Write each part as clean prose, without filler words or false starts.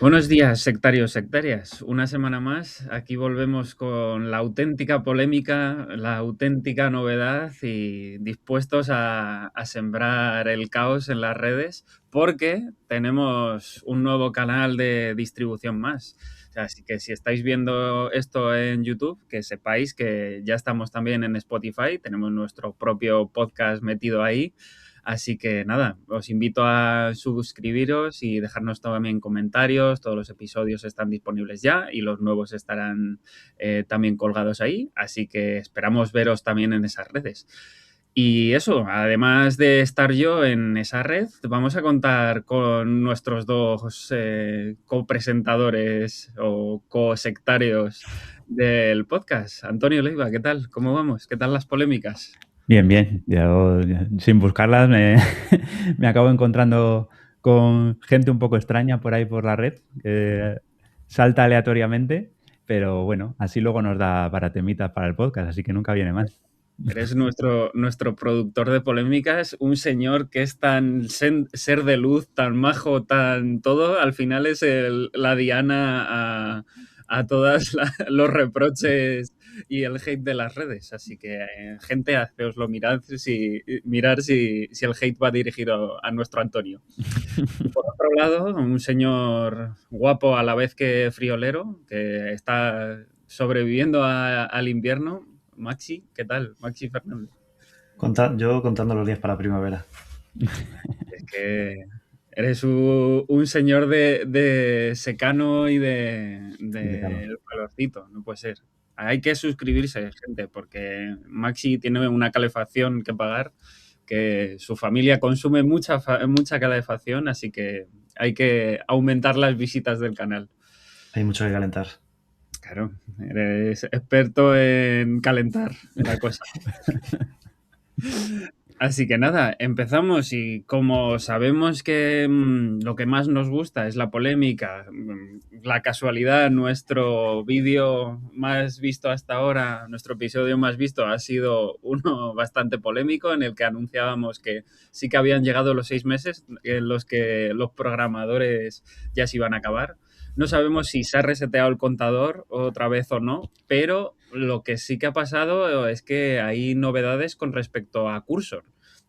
Buenos días, sectarios, sectarias. Una semana más, aquí volvemos con la auténtica polémica, la auténtica novedad y dispuestos a sembrar el caos en las redes porque tenemos un nuevo canal de distribución más. O sea, así que si estáis viendo esto en YouTube, que sepáis que ya estamos también en Spotify, tenemos nuestro propio podcast metido ahí. Así que nada, os invito a suscribiros y dejarnos también comentarios. Todos los episodios están disponibles ya y los nuevos estarán también colgados ahí. Así que esperamos veros también en esas redes. Y eso, además de estar yo en esa red, vamos a contar con nuestros dos copresentadores o co-sectarios del podcast. Antonio Leiva, ¿qué tal? ¿Cómo vamos? ¿Qué tal las polémicas? Bien, bien. Yo, sin buscarlas, me acabo encontrando con gente un poco extraña por ahí por la red, que salta aleatoriamente, pero bueno, así luego nos da para temitas para el podcast, así que nunca viene mal. Eres nuestro productor de polémicas, un señor que es tan ser de luz, tan majo, tan todo, al final es la diana a todos los reproches y el hate de las redes. Así que, gente, haceoslo mirar si el hate va dirigido a nuestro Antonio. Y por otro lado, un señor guapo a la vez que friolero, que está sobreviviendo al invierno. Maxi, ¿qué tal? Maxi Fernández. Yo contando los días para la primavera. Es que eres un señor de secano y De calor. de calorcito, no puede ser. Hay que suscribirse, gente, porque Maxi tiene una calefacción que pagar, que su familia consume mucha calefacción, así que hay que aumentar las visitas del canal. Hay mucho que calentar. Claro, eres experto en calentar la cosa. Así que nada, empezamos y como sabemos que lo que más nos gusta es la polémica, la casualidad, nuestro vídeo más visto hasta ahora, nuestro episodio más visto ha sido uno bastante polémico en el que anunciábamos que sí que habían llegado los 6 meses en los que los programadores ya se iban a acabar. No sabemos si se ha reseteado el contador otra vez o no, pero lo que sí que ha pasado es que hay novedades con respecto a Cursor,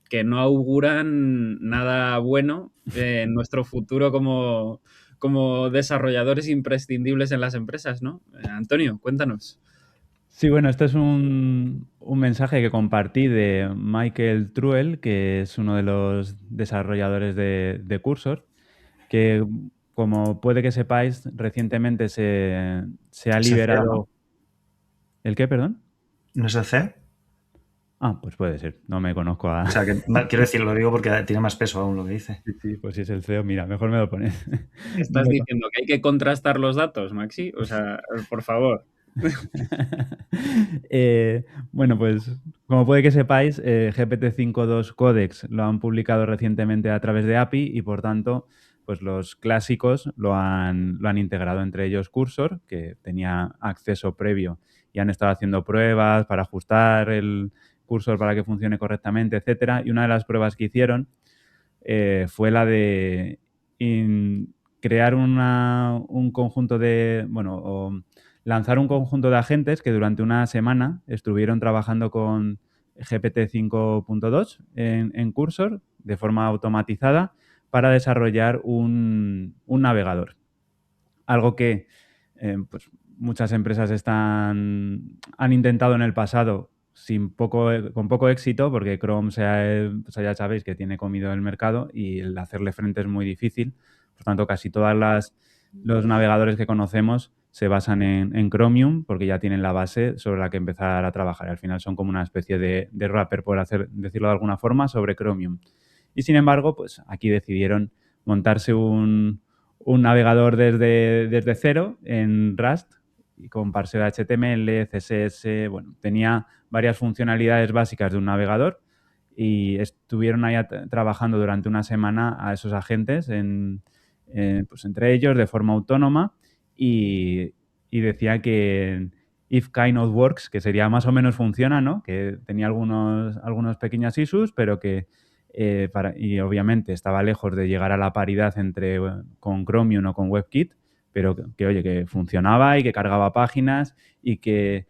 que no auguran nada bueno en nuestro futuro como desarrolladores imprescindibles en las empresas, ¿no? Antonio, cuéntanos. Sí, bueno, este es un mensaje que compartí de Michael Truel, que es uno de los desarrolladores de Cursor, que como puede que sepáis, recientemente se ha Es el CEO, ¿no? liberado... ¿El qué, perdón? ¿No es el CEO? Ah, pues puede ser, no me conozco a... O sea, quiero decir, lo digo porque tiene más peso aún lo que dice. Sí, sí, pues si es el CEO, mira, mejor me lo pones. No ¿Estás me con- diciendo que hay que contrastar los datos, Maxi? O sea, por favor. Bueno, pues como puede que sepáis, GPT-5.2 Codex lo han publicado recientemente a través de API y por tanto, pues los clásicos lo han integrado, entre ellos Cursor, que tenía acceso previo y han estado haciendo pruebas para ajustar el Cursor para que funcione correctamente, etcétera. Y una de las pruebas que hicieron fue la de crear un conjunto de, bueno, o lanzar un conjunto de agentes que durante una semana estuvieron trabajando con GPT-5.2 en Cursor de forma automatizada para desarrollar un navegador. Algo que pues, muchas empresas han intentado en el pasado con poco éxito, porque Chrome pues ya sabéis que tiene comido el mercado y el hacerle frente es muy difícil. Por tanto, casi todos los navegadores que conocemos se basan en Chromium porque ya tienen la base sobre la que empezar a trabajar. Al final son como una especie de wrapper, por decirlo de alguna forma, sobre Chromium. Y sin embargo, pues aquí decidieron montarse un navegador desde cero en Rust y con parseo HTML, CSS, bueno, tenía varias funcionalidades básicas de un navegador y estuvieron ahí trabajando durante una semana a esos agentes, pues entre ellos de forma autónoma y decía que if kind of works, que sería más o menos funciona, ¿no? Que tenía algunos pequeños issues, pero que y obviamente estaba lejos de llegar a la paridad con Chromium o con WebKit, pero que, oye, que funcionaba y que cargaba páginas y que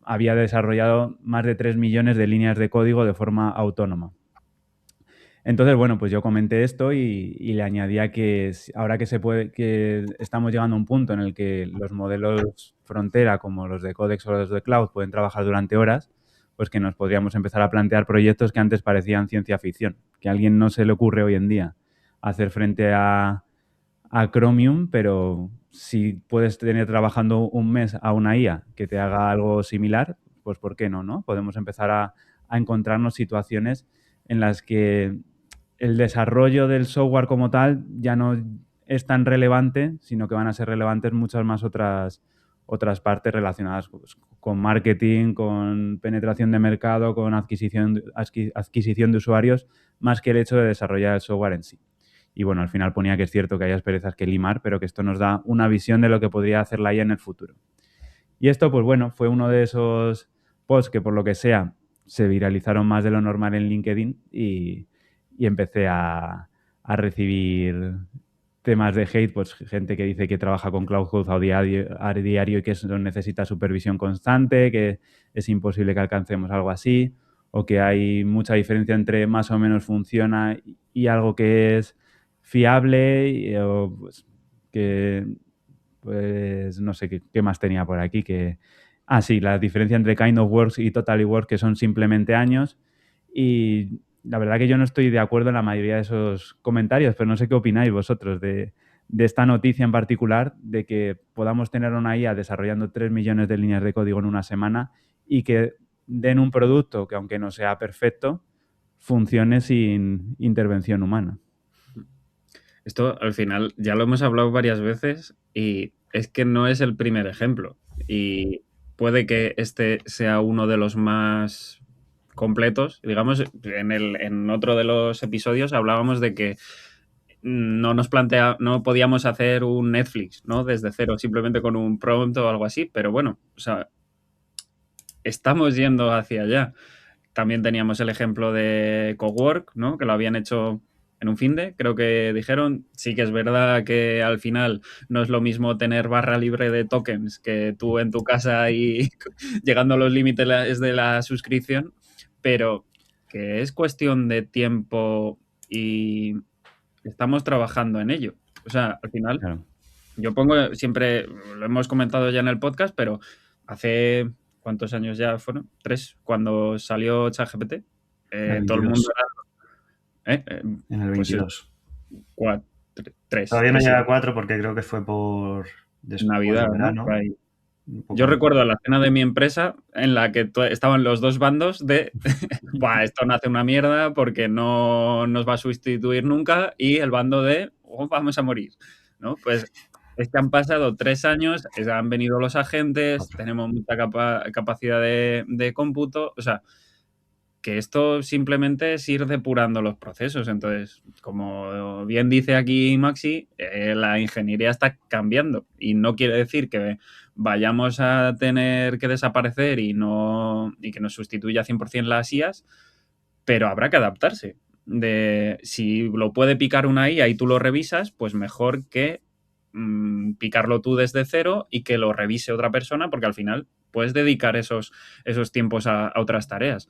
había desarrollado más de 3 millones de líneas de código de forma autónoma. Entonces, bueno, pues yo comenté esto y le añadía que ahora que estamos llegando a un punto en el que los modelos frontera, como los de Codex o los de Cloud, pueden trabajar durante horas, pues que nos podríamos empezar a plantear proyectos que antes parecían ciencia ficción, que a alguien no se le ocurre hoy en día hacer frente a Chromium, pero si puedes tener trabajando un mes a una IA que te haga algo similar, pues ¿por qué no, no? Podemos empezar a encontrarnos situaciones en las que el desarrollo del software como tal ya no es tan relevante, sino que van a ser relevantes muchas más otras partes relacionadas con marketing, con penetración de mercado, con adquisición de usuarios, más que el hecho de desarrollar el software en sí. Y bueno, al final ponía que es cierto que hay asperezas que limar, pero que esto nos da una visión de lo que podría hacer la IA en el futuro. Y esto, pues bueno, fue uno de esos posts que por lo que sea se viralizaron más de lo normal en LinkedIn y empecé a recibir temas de hate, pues gente que dice que trabaja con Cloud Code a diario y que eso necesita supervisión constante, que es imposible que alcancemos algo así, o que hay mucha diferencia entre más o menos funciona y algo que es fiable, o pues, que pues no sé qué más tenía por aquí. Sí, la diferencia entre Kind of Works y Totally Works, que son simplemente años. Y la verdad que yo no estoy de acuerdo en la mayoría de esos comentarios, pero no sé qué opináis vosotros de esta noticia en particular, de que podamos tener una IA desarrollando 3 millones de líneas de código en una semana y que den un producto que, aunque no sea perfecto, funcione sin intervención humana. Esto al final ya lo hemos hablado varias veces y es que no es el primer ejemplo. Y puede que este sea uno de los más completos. Digamos, en otro de los episodios hablábamos de que no podíamos hacer un Netflix, ¿no? Desde cero, simplemente con un prompt o algo así. Pero bueno, o sea, estamos yendo hacia allá. También teníamos el ejemplo de Cowork, ¿no? Que lo habían hecho en un finde, creo que dijeron. Sí que es verdad que al final no es lo mismo tener barra libre de tokens que tú en tu casa y llegando a los límites de la suscripción, pero que es cuestión de tiempo y estamos trabajando en ello. O sea, al final, Claro. yo pongo siempre, lo hemos comentado ya en el podcast, pero hace... ¿Cuántos años ya fueron? 3, cuando salió ChatGPT. Todo el mundo era... En el 22. Pues 3. Todavía no llega a 4 porque creo que fue por Navidad, del verano. ¿no? Yo recuerdo la cena de mi empresa en la que estaban los dos bandos de Buah, esto no hace una mierda porque no nos va a sustituir nunca, y el bando de vamos a morir, ¿no? Pues es que han pasado 3 años, han venido los agentes, tenemos mucha capacidad de cómputo, o sea, que esto simplemente es ir depurando los procesos. Entonces, como bien dice aquí Maxi, la ingeniería está cambiando y no quiere decir que vayamos a tener que desaparecer y que nos sustituya 100% las IAs, pero habrá que adaptarse. Si lo puede picar una IA y tú lo revisas, pues mejor que picarlo tú desde cero y que lo revise otra persona, porque al final puedes dedicar esos tiempos a otras tareas.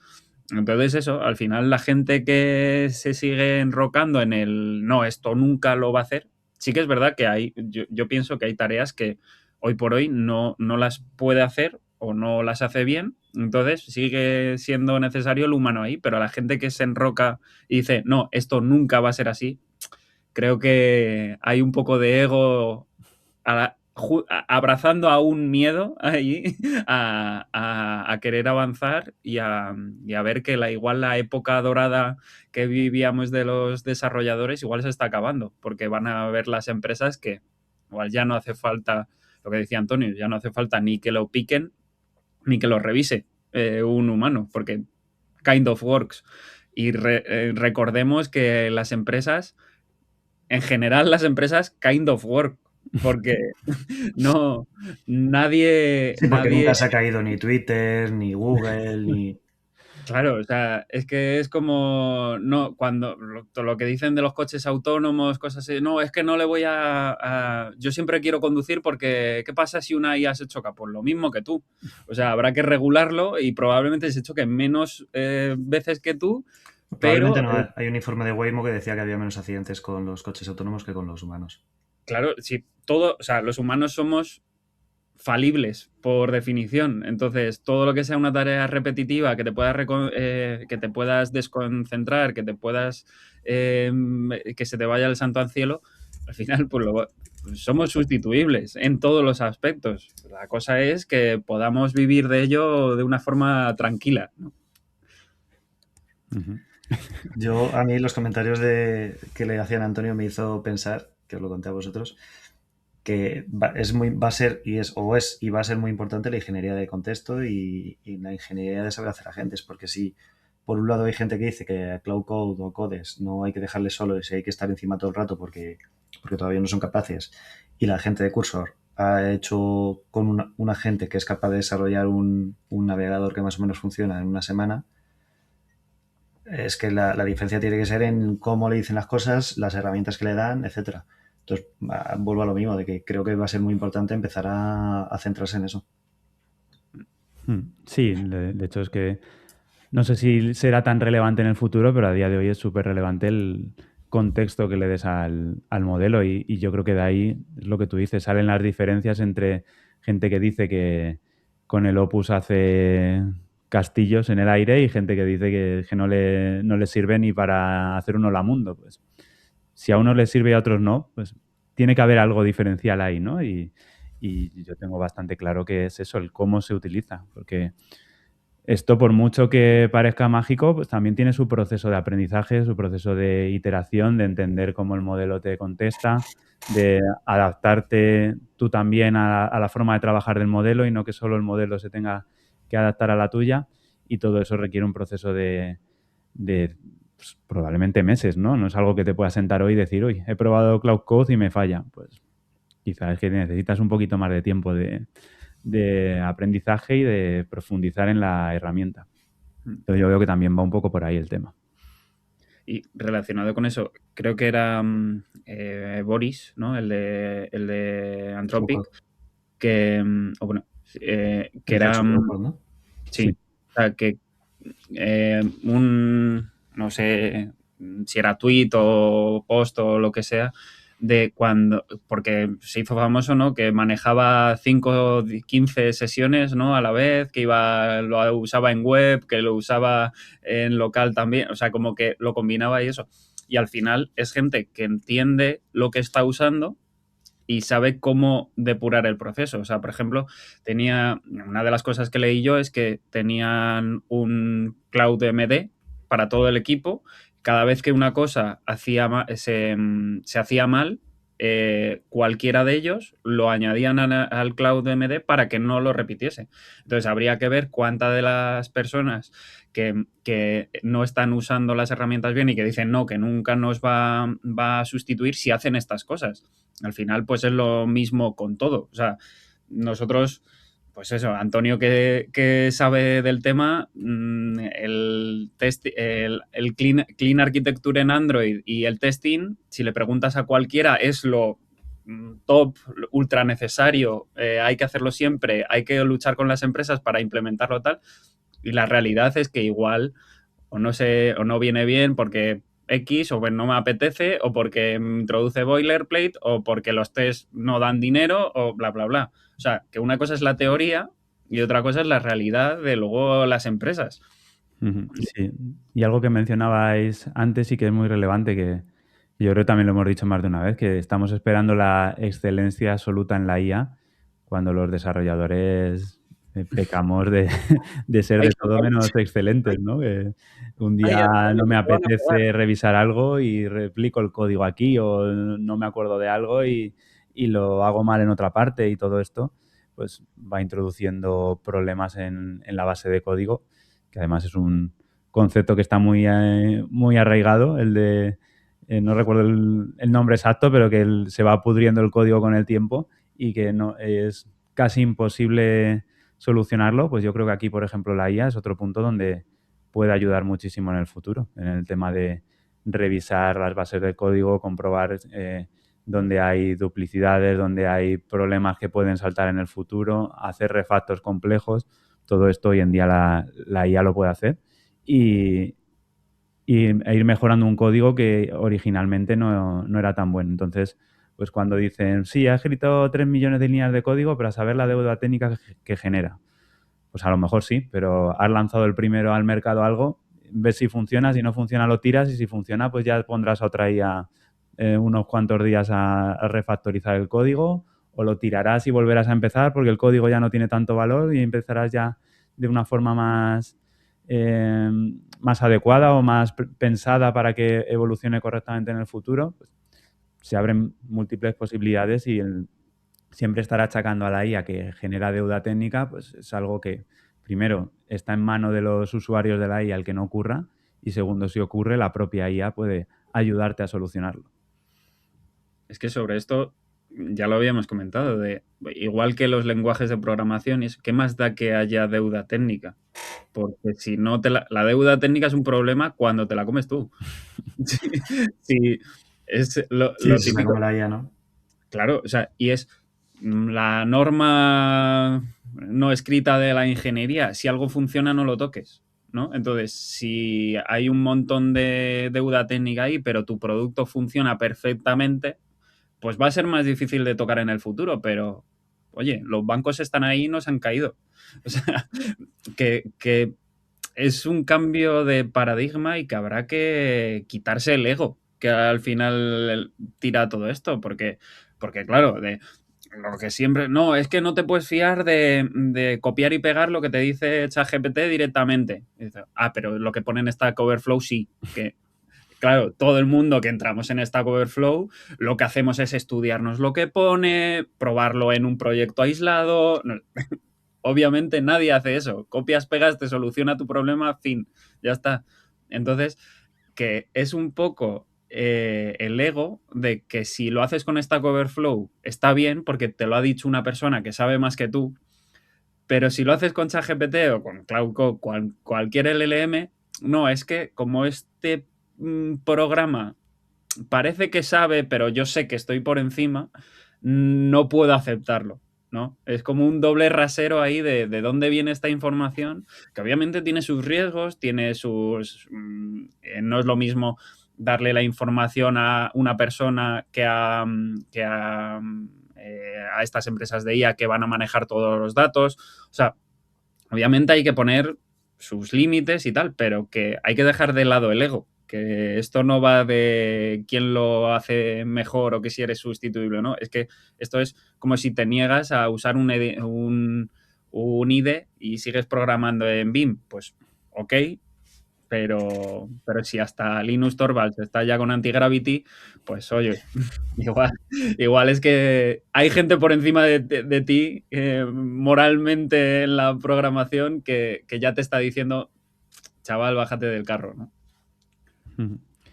Entonces eso, al final la gente que se sigue enrocando en el no, esto nunca lo va a hacer, sí que es verdad que yo pienso que hay tareas que hoy por hoy no las puede hacer o no las hace bien, entonces sigue siendo necesario el humano ahí, pero a la gente que se enroca y dice, no, esto nunca va a ser así, creo que hay un poco de ego abrazando a un miedo ahí a querer avanzar y a ver que igual la época dorada que vivíamos de los desarrolladores igual se está acabando, porque van a ver las empresas que igual ya no hace falta, lo que decía Antonio, ya no hace falta ni que lo piquen ni que lo revise un humano, porque kind of works. Y recordemos que las empresas, en general las empresas kind of work, porque nadie... Sí, porque nunca se ha caído ni Twitter, ni Google, ni... Claro, o sea, es que es como, no, cuando todo lo que dicen de los coches autónomos, cosas así, no, es que no le voy yo siempre quiero conducir porque, ¿qué pasa si una IA se choca? Pues lo mismo que tú. O sea, habrá que regularlo y probablemente se choque menos veces que tú, Probablemente pero no. Hay un informe de Waymo que decía que había menos accidentes con los coches autónomos que con los humanos. claro, si todo, o sea, los humanos somos falibles por definición. Entonces, todo lo que sea una tarea repetitiva, que te puedas desconcentrar, que se te vaya el santo al cielo, al final, pues somos sustituibles en todos los aspectos. La cosa es que podamos vivir de ello de una forma tranquila, ¿no? A mí los comentarios que le hacían a Antonio me hizo pensar, que os lo conté a vosotros, que va a ser y va a ser muy importante la ingeniería de contexto y la ingeniería de saber hacer agentes, porque si por un lado hay gente que dice que a Cloud Code o Codes no hay que dejarles solos y hay que estar encima todo el rato porque todavía no son capaces, y la gente de Cursor ha hecho con un agente que es capaz de desarrollar un navegador que más o menos funciona en una semana, es que la diferencia tiene que ser en cómo le dicen las cosas, las herramientas que le dan, etcétera. Entonces, vuelvo a lo mismo, de que creo que va a ser muy importante empezar a centrarse en eso. Sí, de hecho es que no sé si será tan relevante en el futuro, pero a día de hoy es súper relevante el contexto que le des al modelo y yo creo que de ahí es lo que tú dices, salen las diferencias entre gente que dice que con el Opus hace castillos en el aire y gente que dice que no le sirve ni para hacer un holamundo. Pues si a unos les sirve y a otros no, pues tiene que haber algo diferencial ahí, ¿no? Y yo tengo bastante claro que es eso, el cómo se utiliza, porque esto, por mucho que parezca mágico, pues también tiene su proceso de aprendizaje, su proceso de iteración, de entender cómo el modelo te contesta, de adaptarte tú también a la forma de trabajar del modelo y no que solo el modelo se tenga que adaptar a la tuya. Y todo eso requiere un proceso de pues, probablemente meses, ¿no? No es algo que te puedas sentar hoy y decir, uy, he probado Cloud Code y me falla. Pues quizás es que necesitas un poquito más de tiempo de aprendizaje y de profundizar en la herramienta. Entonces yo veo que también va un poco por ahí el tema. Y relacionado con eso, creo que era Boris, ¿no? El de Anthropic, que, o bueno, que era, ¿no? sí, o sea, que no sé si era tweet o post o lo que sea, porque se hizo famoso, ¿no? Que manejaba 5 o 15 sesiones, ¿no? A la vez, lo usaba en web, que lo usaba en local también, o sea, como que lo combinaba y eso. Y al final es gente que entiende lo que está usando y sabe cómo depurar el proceso. O sea, por ejemplo, una de las cosas que leí yo es que tenían un Cloud MD para todo el equipo. Cada vez que una cosa se hacía mal, cualquiera de ellos lo añadían al Cloud MD para que no lo repitiese. Entonces, habría que ver cuántas de las personas que no están usando las herramientas bien y que dicen no, que nunca nos va a sustituir si hacen estas cosas. Al final, pues es lo mismo con todo. O sea, nosotros, pues eso, Antonio que sabe del tema, el clean Architecture en Android y el testing, si le preguntas a cualquiera, es lo top, ultra necesario, hay que hacerlo siempre, hay que luchar con las empresas para implementarlo tal. Y la realidad es que igual o no viene bien porque X, o no me apetece, o porque me introduce boilerplate, o porque los test no dan dinero, o bla, bla, bla. O sea, que una cosa es la teoría y otra cosa es la realidad de luego las empresas. Sí, y algo que mencionabais antes y que es muy relevante, que yo creo que también lo hemos dicho más de una vez, que estamos esperando la excelencia absoluta en la IA cuando los desarrolladores pecamos de ser Ay, de todo menos excelentes, ¿no? Que un día no me apetece revisar algo y replico el código aquí o no me acuerdo de algo y lo hago mal en otra parte y todo esto pues va introduciendo problemas en la base de código, que además es un concepto que está muy arraigado, el de, no recuerdo el nombre exacto, pero que se va pudriendo el código con el tiempo y que no es casi imposible solucionarlo. Pues yo creo que aquí, por ejemplo, la IA es otro punto donde puede ayudar muchísimo en el futuro, en el tema de revisar las bases de código, comprobar donde hay duplicidades, donde hay problemas que pueden saltar en el futuro, hacer refactors complejos. Todo esto hoy en día la IA lo puede hacer e ir mejorando un código que originalmente no era tan bueno. Entonces, pues cuando dicen, sí, ha escrito 3 millones de líneas de código para saber la deuda técnica que genera. Pues a lo mejor sí, pero has lanzado el primero al mercado algo, ves si funciona, si no funciona lo tiras y si funciona pues ya pondrás a otra IA unos cuantos días a refactorizar el código o lo tirarás y volverás a empezar porque el código ya no tiene tanto valor y empezarás ya de una forma más adecuada o más pensada para que evolucione correctamente en el futuro. Pues, se abren múltiples posibilidades y siempre estar achacando a la IA que genera deuda técnica, pues es algo que, primero, está en mano de los usuarios de la IA el que no ocurra y, segundo, si ocurre, la propia IA puede ayudarte a solucionarlo. Es que sobre esto ya lo habíamos comentado, igual que los lenguajes de programación, ¿qué más da que haya deuda técnica? Porque si no, la deuda técnica es un problema cuando te la comes tú. Sí, es lo típico. Como la IA, ¿no? Claro, o sea, y es la norma no escrita de la ingeniería, si algo funciona no lo toques, ¿no? Entonces, si hay un montón de deuda técnica ahí, pero tu producto funciona perfectamente, pues va a ser más difícil de tocar en el futuro, pero oye, los bancos están ahí y no se han caído. O sea, que es un cambio de paradigma y que habrá que quitarse el ego que al final tira todo esto, porque claro, de lo que siempre... No, es que no te puedes fiar de copiar y pegar lo que te dice ChatGPT directamente. Pero lo que pone en Stack Overflow sí, que... Claro, todo el mundo que entramos en Stack Overflow, lo que hacemos es estudiarnos lo que pone, probarlo en un proyecto aislado. Obviamente nadie hace eso. Copias, pegas, te soluciona tu problema, fin, ya está. Entonces, que es un poco el ego de que si lo haces con Stack Overflow está bien porque te lo ha dicho una persona que sabe más que tú, pero si lo haces con ChatGPT o con Cloud Code, cualquier LLM, no, es que como este programa parece que sabe, pero yo sé que estoy por encima, no puedo aceptarlo, ¿no? Es como un doble rasero ahí de dónde viene esta información, que obviamente tiene sus riesgos, tiene sus... no es lo mismo darle la información a una persona que a estas empresas de IA que van a manejar todos los datos. O sea, obviamente hay que poner sus límites y tal, pero que hay que dejar de lado el ego, que esto no va de quién lo hace mejor o que si eres sustituible o no. Es que esto es como si te niegas a usar un IDE y sigues programando en Vim. Pues ok, pero si hasta Linus Torvalds está ya con Antigravity, pues oye, igual es que hay gente por encima de ti moralmente en la programación que ya te está diciendo, chaval, bájate del carro, ¿no?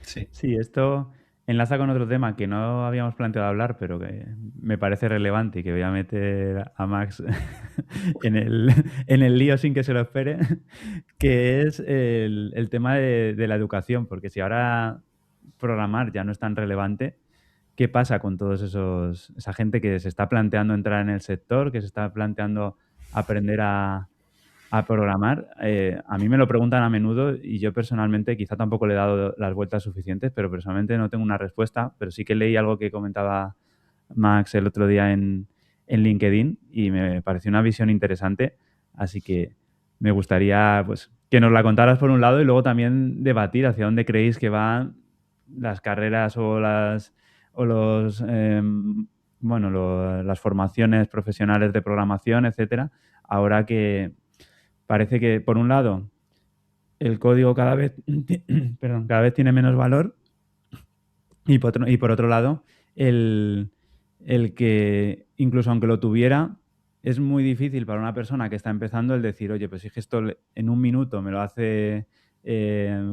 Sí, esto enlaza con otro tema que no habíamos planteado hablar, pero que me parece relevante y que voy a meter a Max en el lío sin que se lo espere, que es el tema de la educación, porque si ahora programar ya no es tan relevante, ¿qué pasa con todos esa gente que se está planteando entrar en el sector, que se está planteando aprender a programar? A mí me lo preguntan a menudo y yo personalmente quizá tampoco le he dado las vueltas suficientes, pero personalmente no tengo una respuesta, pero sí que leí algo que comentaba Max el otro día en LinkedIn y me pareció una visión interesante, así que me gustaría pues, que nos la contaras por un lado y luego también debatir hacia dónde creéis que van las carreras o las formaciones profesionales de programación, etcétera, ahora que parece que, por un lado, el código cada vez tiene menos valor y por otro lado, el que, incluso aunque lo tuviera, es muy difícil para una persona que está empezando el decir, oye, pues si esto en un minuto me lo hace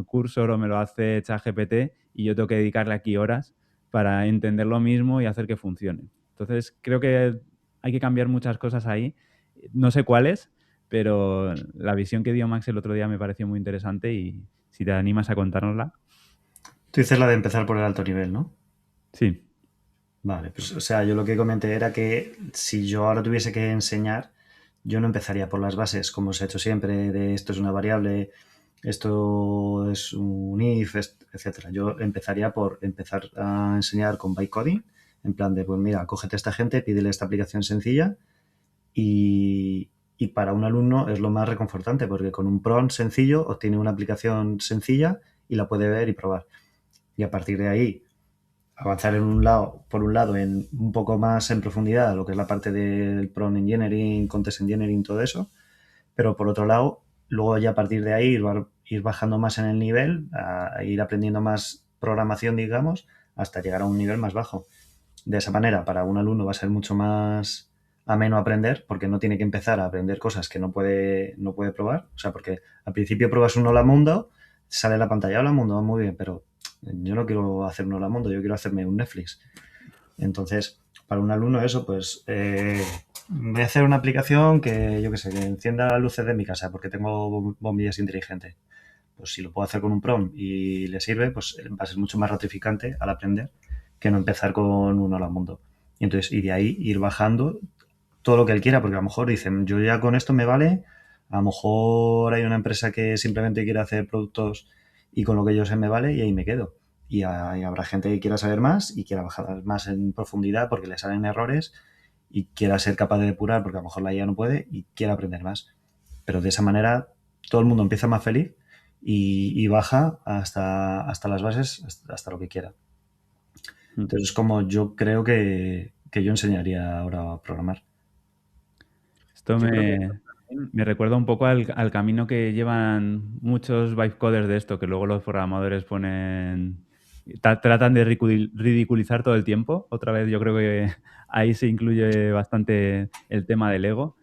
Cursor o me lo hace ChatGPT y yo tengo que dedicarle aquí horas para entender lo mismo y hacer que funcione. Entonces, creo que hay que cambiar muchas cosas ahí. No sé cuáles, pero la visión que dio Max el otro día me pareció muy interesante y si te animas a contárnosla. Tú dices la de empezar por el alto nivel, ¿no? Sí. Vale, pues o sea, yo lo que comenté era que si yo ahora tuviese que enseñar, yo no empezaría por las bases, como se ha hecho siempre, de esto es una variable, esto es un if, etcétera. Yo empezaría por empezar a enseñar con bytecoding, en plan de, pues mira, cógete a esta gente, pídele esta aplicación sencilla y para un alumno es lo más reconfortante, porque con un prompt sencillo obtiene una aplicación sencilla y la puede ver y probar. Y a partir de ahí avanzar por un lado, en un poco más en profundidad lo que es la parte del prompt engineering, context engineering, todo eso, pero por otro lado, luego ya a partir de ahí ir bajando más en el nivel, a ir aprendiendo más programación, digamos, hasta llegar a un nivel más bajo. De esa manera, para un alumno va a ser mucho más ameno aprender, porque no tiene que empezar a aprender cosas que no puede probar. O sea, porque al principio pruebas un Hola Mundo, sale la pantalla, Hola Mundo, va muy bien, pero yo no quiero hacer un Hola Mundo, yo quiero hacerme un Netflix. Entonces, para un alumno eso, pues voy a hacer una aplicación que, yo qué sé, que encienda las luces de mi casa porque tengo bombillas inteligentes. Pues si lo puedo hacer con un prompt y le sirve, pues va a ser mucho más gratificante al aprender que no empezar con un hola mundo. Y entonces, y de ahí ir bajando todo lo que él quiera, porque a lo mejor dicen, yo ya con esto me vale, a lo mejor hay una empresa que simplemente quiere hacer productos y con lo que yo sé me vale y ahí me quedo. Y habrá gente que quiera saber más y quiera bajar más en profundidad porque le salen errores y quiera ser capaz de depurar porque a lo mejor la IA no puede y quiera aprender más. Pero de esa manera todo el mundo empieza más feliz y baja hasta las bases, hasta lo que quiera. Entonces es como yo creo que yo enseñaría ahora a programar. Esto Yo creo que me recuerda un poco al camino que llevan muchos vibe coders de esto, que luego los programadores ponen... Tratan de ridiculizar todo el tiempo. Otra vez yo creo que ahí se incluye bastante el tema del ego.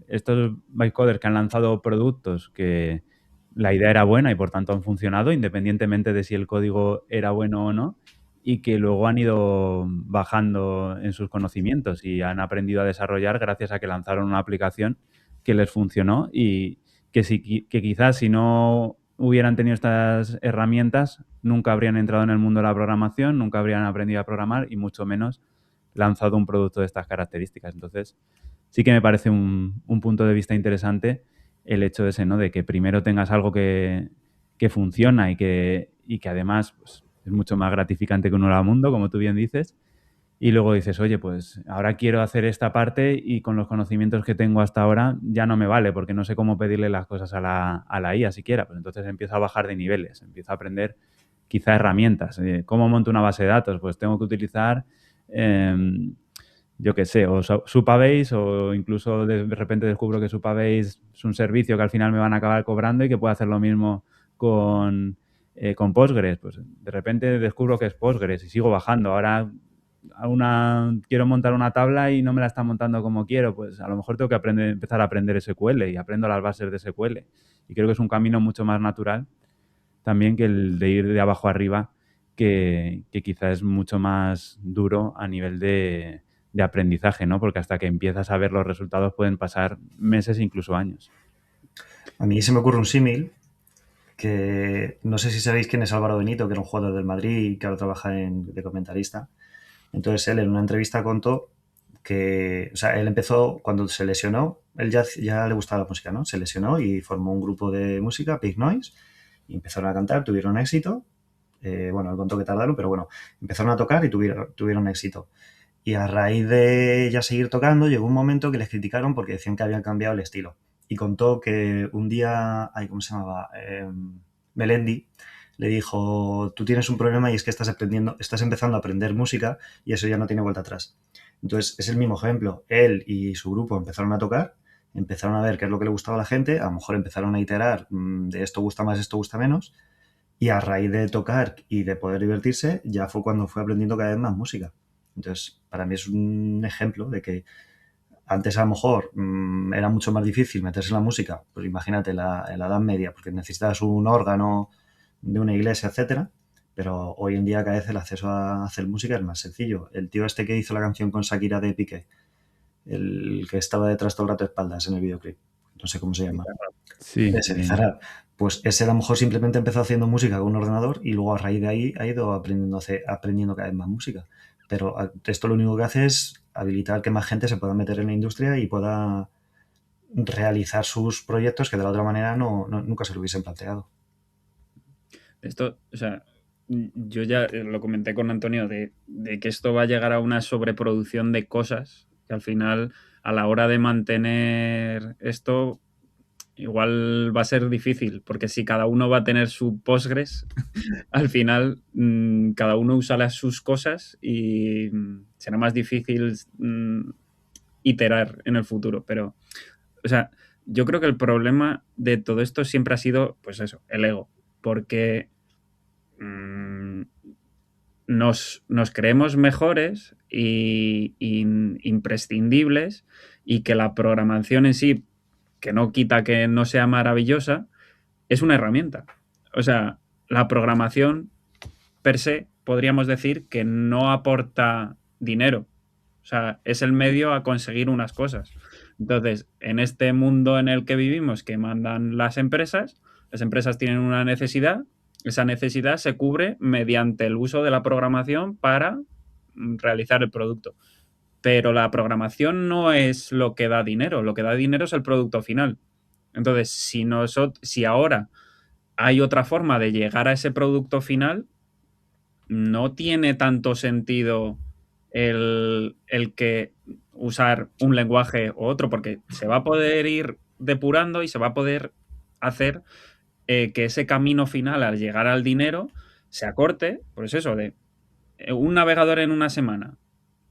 Estos vibe coders que han lanzado productos que la idea era buena y por tanto han funcionado, independientemente de si el código era bueno o no, y que luego han ido bajando en sus conocimientos y han aprendido a desarrollar gracias a que lanzaron una aplicación que les funcionó y que quizás si no hubieran tenido estas herramientas nunca habrían entrado en el mundo de la programación, nunca habrían aprendido a programar y mucho menos lanzado un producto de estas características. Entonces, sí que me parece un punto de vista interesante el hecho de ese, ¿no? De que primero tengas algo que funciona y que además pues, es mucho más gratificante que un hola mundo, como tú bien dices, y luego dices, oye, pues ahora quiero hacer esta parte y con los conocimientos que tengo hasta ahora ya no me vale porque no sé cómo pedirle las cosas a la IA siquiera. Pues entonces empiezo a bajar de niveles, empiezo a aprender quizá herramientas. ¿Cómo monto una base de datos? Pues tengo que utilizar, yo qué sé, o Supabase o incluso de repente descubro que Supabase es un servicio que al final me van a acabar cobrando y que puedo hacer lo mismo con Postgres. Pues de repente descubro que es Postgres y sigo bajando. Ahora quiero montar una tabla y no me la está montando como quiero, pues a lo mejor tengo que empezar a aprender SQL y aprendo las bases de SQL. Y creo que es un camino mucho más natural también que el de ir de abajo arriba, que quizá es mucho más duro a nivel de aprendizaje, ¿no? Porque hasta que empiezas a ver los resultados pueden pasar meses, incluso años. A mí se me ocurre un símil que no sé si sabéis quién es Álvaro Benito, que era un jugador del Madrid y que ahora trabaja de comentarista. Entonces él en una entrevista contó que, o sea, él empezó cuando se lesionó, él ya le gustaba la música, ¿no? Se lesionó y formó un grupo de música, Big Noise, y empezaron a cantar, tuvieron éxito. Bueno, él contó que tardaron, pero bueno, empezaron a tocar y tuvieron éxito. Y a raíz de ya seguir tocando, llegó un momento que les criticaron porque decían que habían cambiado el estilo. Y contó que un día, ¿cómo se llamaba? Melendi le dijo, tú tienes un problema y es que estás empezando a aprender música y eso ya no tiene vuelta atrás. Entonces, es el mismo ejemplo. Él y su grupo empezaron a tocar, empezaron a ver qué es lo que le gustaba a la gente, a lo mejor empezaron a iterar de esto gusta más, esto gusta menos, y a raíz de tocar y de poder divertirse, ya fue cuando fue aprendiendo cada vez más música. Entonces, para mí es un ejemplo de que antes a lo mejor era mucho más difícil meterse en la música, pues imagínate en la Edad Media, porque necesitabas un órgano de una iglesia, etcétera, pero hoy en día cada vez el acceso a hacer música es más sencillo. El tío este que hizo la canción con Shakira de Piqué, el que estaba detrás todo el rato de espaldas en el videoclip, no sé cómo se llama. Sí. Ese, Bizarrap. Pues ese a lo mejor simplemente empezó haciendo música con un ordenador y luego a raíz de ahí ha ido aprendiendo cada vez más música. Pero esto lo único que hace es habilitar que más gente se pueda meter en la industria y pueda realizar sus proyectos que de la otra manera nunca se lo hubiesen planteado. Esto, o sea, yo ya lo comenté con Antonio de que esto va a llegar a una sobreproducción de cosas que al final, a la hora de mantener esto, igual va a ser difícil, porque si cada uno va a tener su Postgres, al final cada uno usará sus cosas y será más difícil iterar en el futuro. Pero, o sea, yo creo que el problema de todo esto siempre ha sido, pues eso, el ego. Porque nos creemos mejores y imprescindibles, y que la programación en sí, que no quita que no sea maravillosa, es una herramienta. O sea, la programación per se podríamos decir que no aporta dinero. O sea, es el medio a conseguir unas cosas. Entonces, en este mundo en el que vivimos, que mandan las empresas tienen una necesidad, esa necesidad se cubre mediante el uso de la programación para realizar el producto. Pero la programación no es lo que da dinero, lo que da dinero es el producto final. Entonces, si ahora hay otra forma de llegar a ese producto final, no tiene tanto sentido el que usar un lenguaje u otro, porque se va a poder ir depurando y se va a poder hacer que ese camino final al llegar al dinero se acorte. Pues eso, de un navegador en una semana,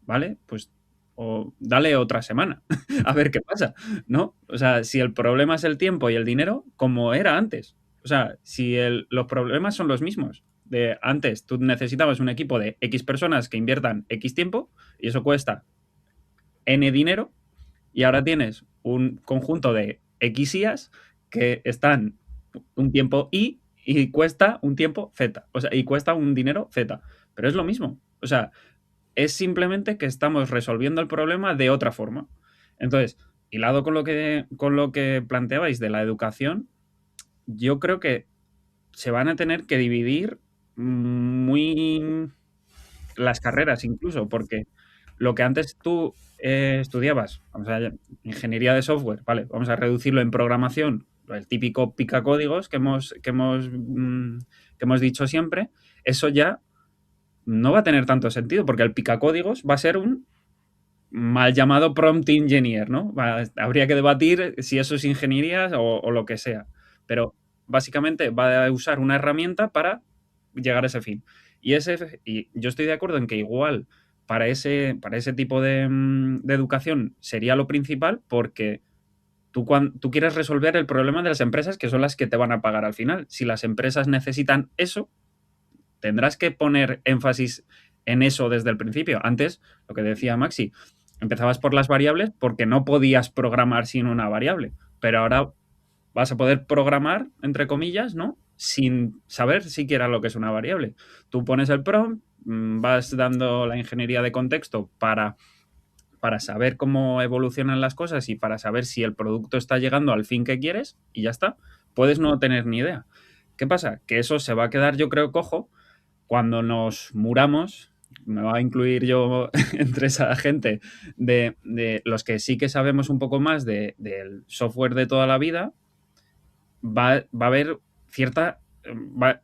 ¿vale? Pues o dale otra semana a ver qué pasa, ¿no? O sea, si el problema es el tiempo y el dinero, como era antes. O sea, si los problemas son los mismos. De antes tú necesitabas un equipo de X personas que inviertan X tiempo y eso cuesta N dinero, y ahora tienes un conjunto de X IAs que están un tiempo y cuesta un tiempo Z. O sea, y cuesta un dinero Z. Pero es lo mismo. O sea, es simplemente que estamos resolviendo el problema de otra forma. Entonces, hilado con lo que planteabais de la educación, yo creo que se van a tener que dividir muy las carreras incluso, porque lo que antes tú estudiabas, vamos a ingeniería de software, vale, vamos a reducirlo en programación, el típico picacódigos que hemos dicho siempre, eso ya no va a tener tanto sentido, porque el picacódigos va a ser un mal llamado prompt engineer, ¿no? Habría que debatir si eso es ingeniería o lo que sea, pero básicamente va a usar una herramienta para llegar a ese fin. Y yo estoy de acuerdo en que igual para ese tipo de educación sería lo principal, porque tú quieres resolver el problema de las empresas, que son las que te van a pagar al final. Si las empresas necesitan eso, tendrás que poner énfasis en eso desde el principio. Antes, lo que decía Maxi, empezabas por las variables porque no podías programar sin una variable, pero ahora vas a poder programar, entre comillas, ¿no? Sin saber siquiera lo que es una variable. Tú pones el prompt, vas dando la ingeniería de contexto para saber cómo evolucionan las cosas y para saber si el producto está llegando al fin que quieres, y ya está. Puedes no tener ni idea. ¿Qué pasa? Que eso se va a quedar, yo creo, cojo cuando nos muramos. Me va a incluir yo entre esa gente de los que sí que sabemos un poco más del software de toda la vida. Va a haber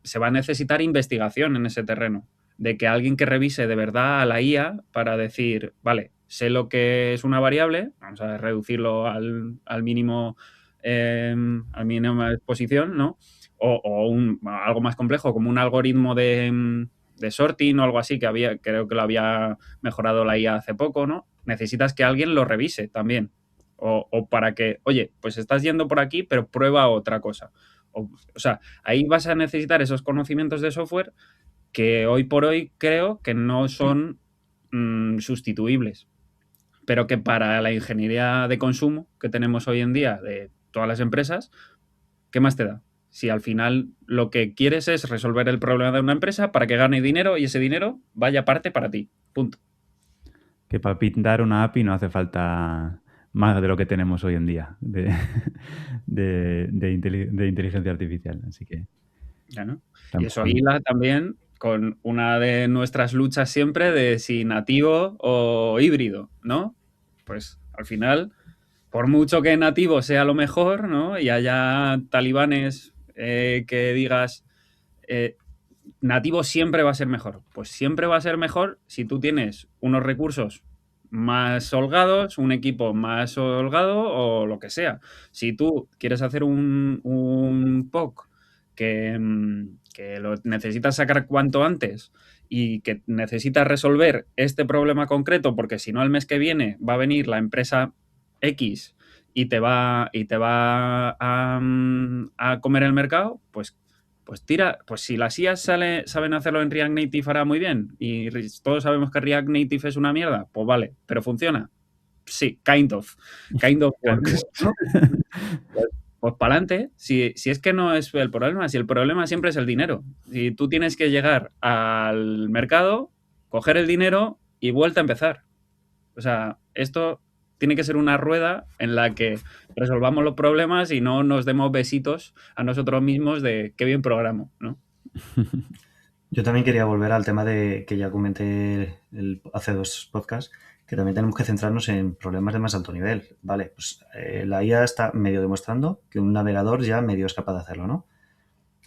se va a necesitar investigación en ese terreno, de que alguien que revise de verdad a la IA para decir, vale, sé lo que es una variable, vamos a reducirlo al mínimo, a mínima exposición, ¿no? O algo más complejo, como un algoritmo de sorting o algo así, creo que lo había mejorado la IA hace poco, ¿no? Necesitas que alguien lo revise también. O para que, oye, pues estás yendo por aquí, pero prueba otra cosa. O sea, ahí vas a necesitar esos conocimientos de software que hoy por hoy creo que no son sustituibles, pero que para la ingeniería de consumo que tenemos hoy en día de todas las empresas, ¿qué más te da? Si al final lo que quieres es resolver el problema de una empresa para que gane dinero y ese dinero vaya parte para ti. Punto. Que para pintar una API no hace falta más de lo que tenemos hoy en día de inteligencia artificial. Así que Ya, ¿no? está Y eso empujando. hila también con una de nuestras luchas siempre de si nativo o híbrido, ¿no? Pues al final, por mucho que nativo sea lo mejor, ¿no? Y haya talibanes que digas, nativo siempre va a ser mejor. Pues siempre va a ser mejor si tú tienes unos recursos más holgados, un equipo más holgado o lo que sea. Si tú quieres hacer un POC que lo necesitas sacar cuanto antes y que necesitas resolver este problema concreto, porque si no el mes que viene va a venir la empresa X y te va a comer el mercado, pues tira, pues si las IAs saben hacerlo en React Native hará muy bien y todos sabemos que React Native es una mierda, pues vale, pero funciona. Sí, kind of works, ¿no? Pues para adelante, si es que no es el problema, si el problema siempre es el dinero. Si tú tienes que llegar al mercado, coger el dinero y vuelta a empezar. O sea, esto tiene que ser una rueda en la que resolvamos los problemas y no nos demos besitos a nosotros mismos de qué bien programo, ¿no? Yo también quería volver al tema de que ya comenté hace 2 podcasts, que también tenemos que centrarnos en problemas de más alto nivel. Vale, pues la IA está medio demostrando que un navegador ya medio es capaz de hacerlo, ¿no?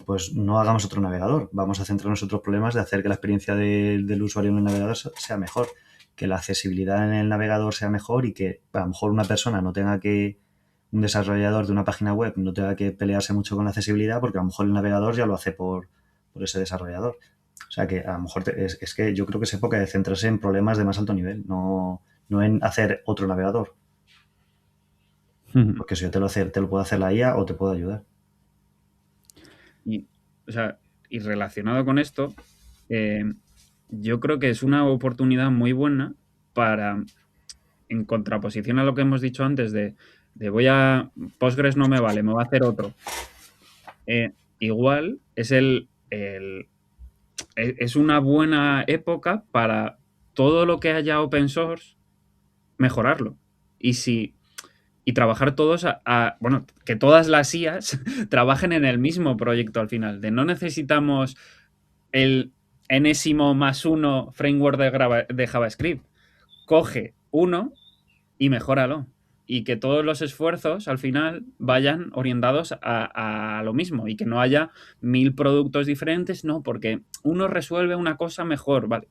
Pues no hagamos otro navegador. Vamos a centrarnos en otros problemas de hacer que la experiencia del usuario en el navegador sea mejor, que la accesibilidad en el navegador sea mejor y que a lo mejor una persona no tenga que, un desarrollador de una página web no tenga que pelearse mucho con la accesibilidad porque a lo mejor el navegador ya lo hace por ese desarrollador. O sea que a lo mejor es que yo creo que es época de centrarse en problemas de más alto nivel, no en hacer otro navegador. Porque si yo te lo puedo hacer la IA o te puedo ayudar. Y, o sea, y relacionado con esto, yo creo que es una oportunidad muy buena para, en contraposición a lo que hemos dicho antes de Postgres no me vale, me va a hacer otro. Igual es una buena época para todo lo que haya open source, mejorarlo. Y trabajar todos bueno, que todas las IAs trabajen en el mismo proyecto al final, de no necesitamos el enésimo +1 framework de JavaScript. Coge uno y mejóralo. Y que todos los esfuerzos al final vayan orientados a lo mismo y que no haya 1000 productos diferentes, no, porque uno resuelve una cosa mejor, vale,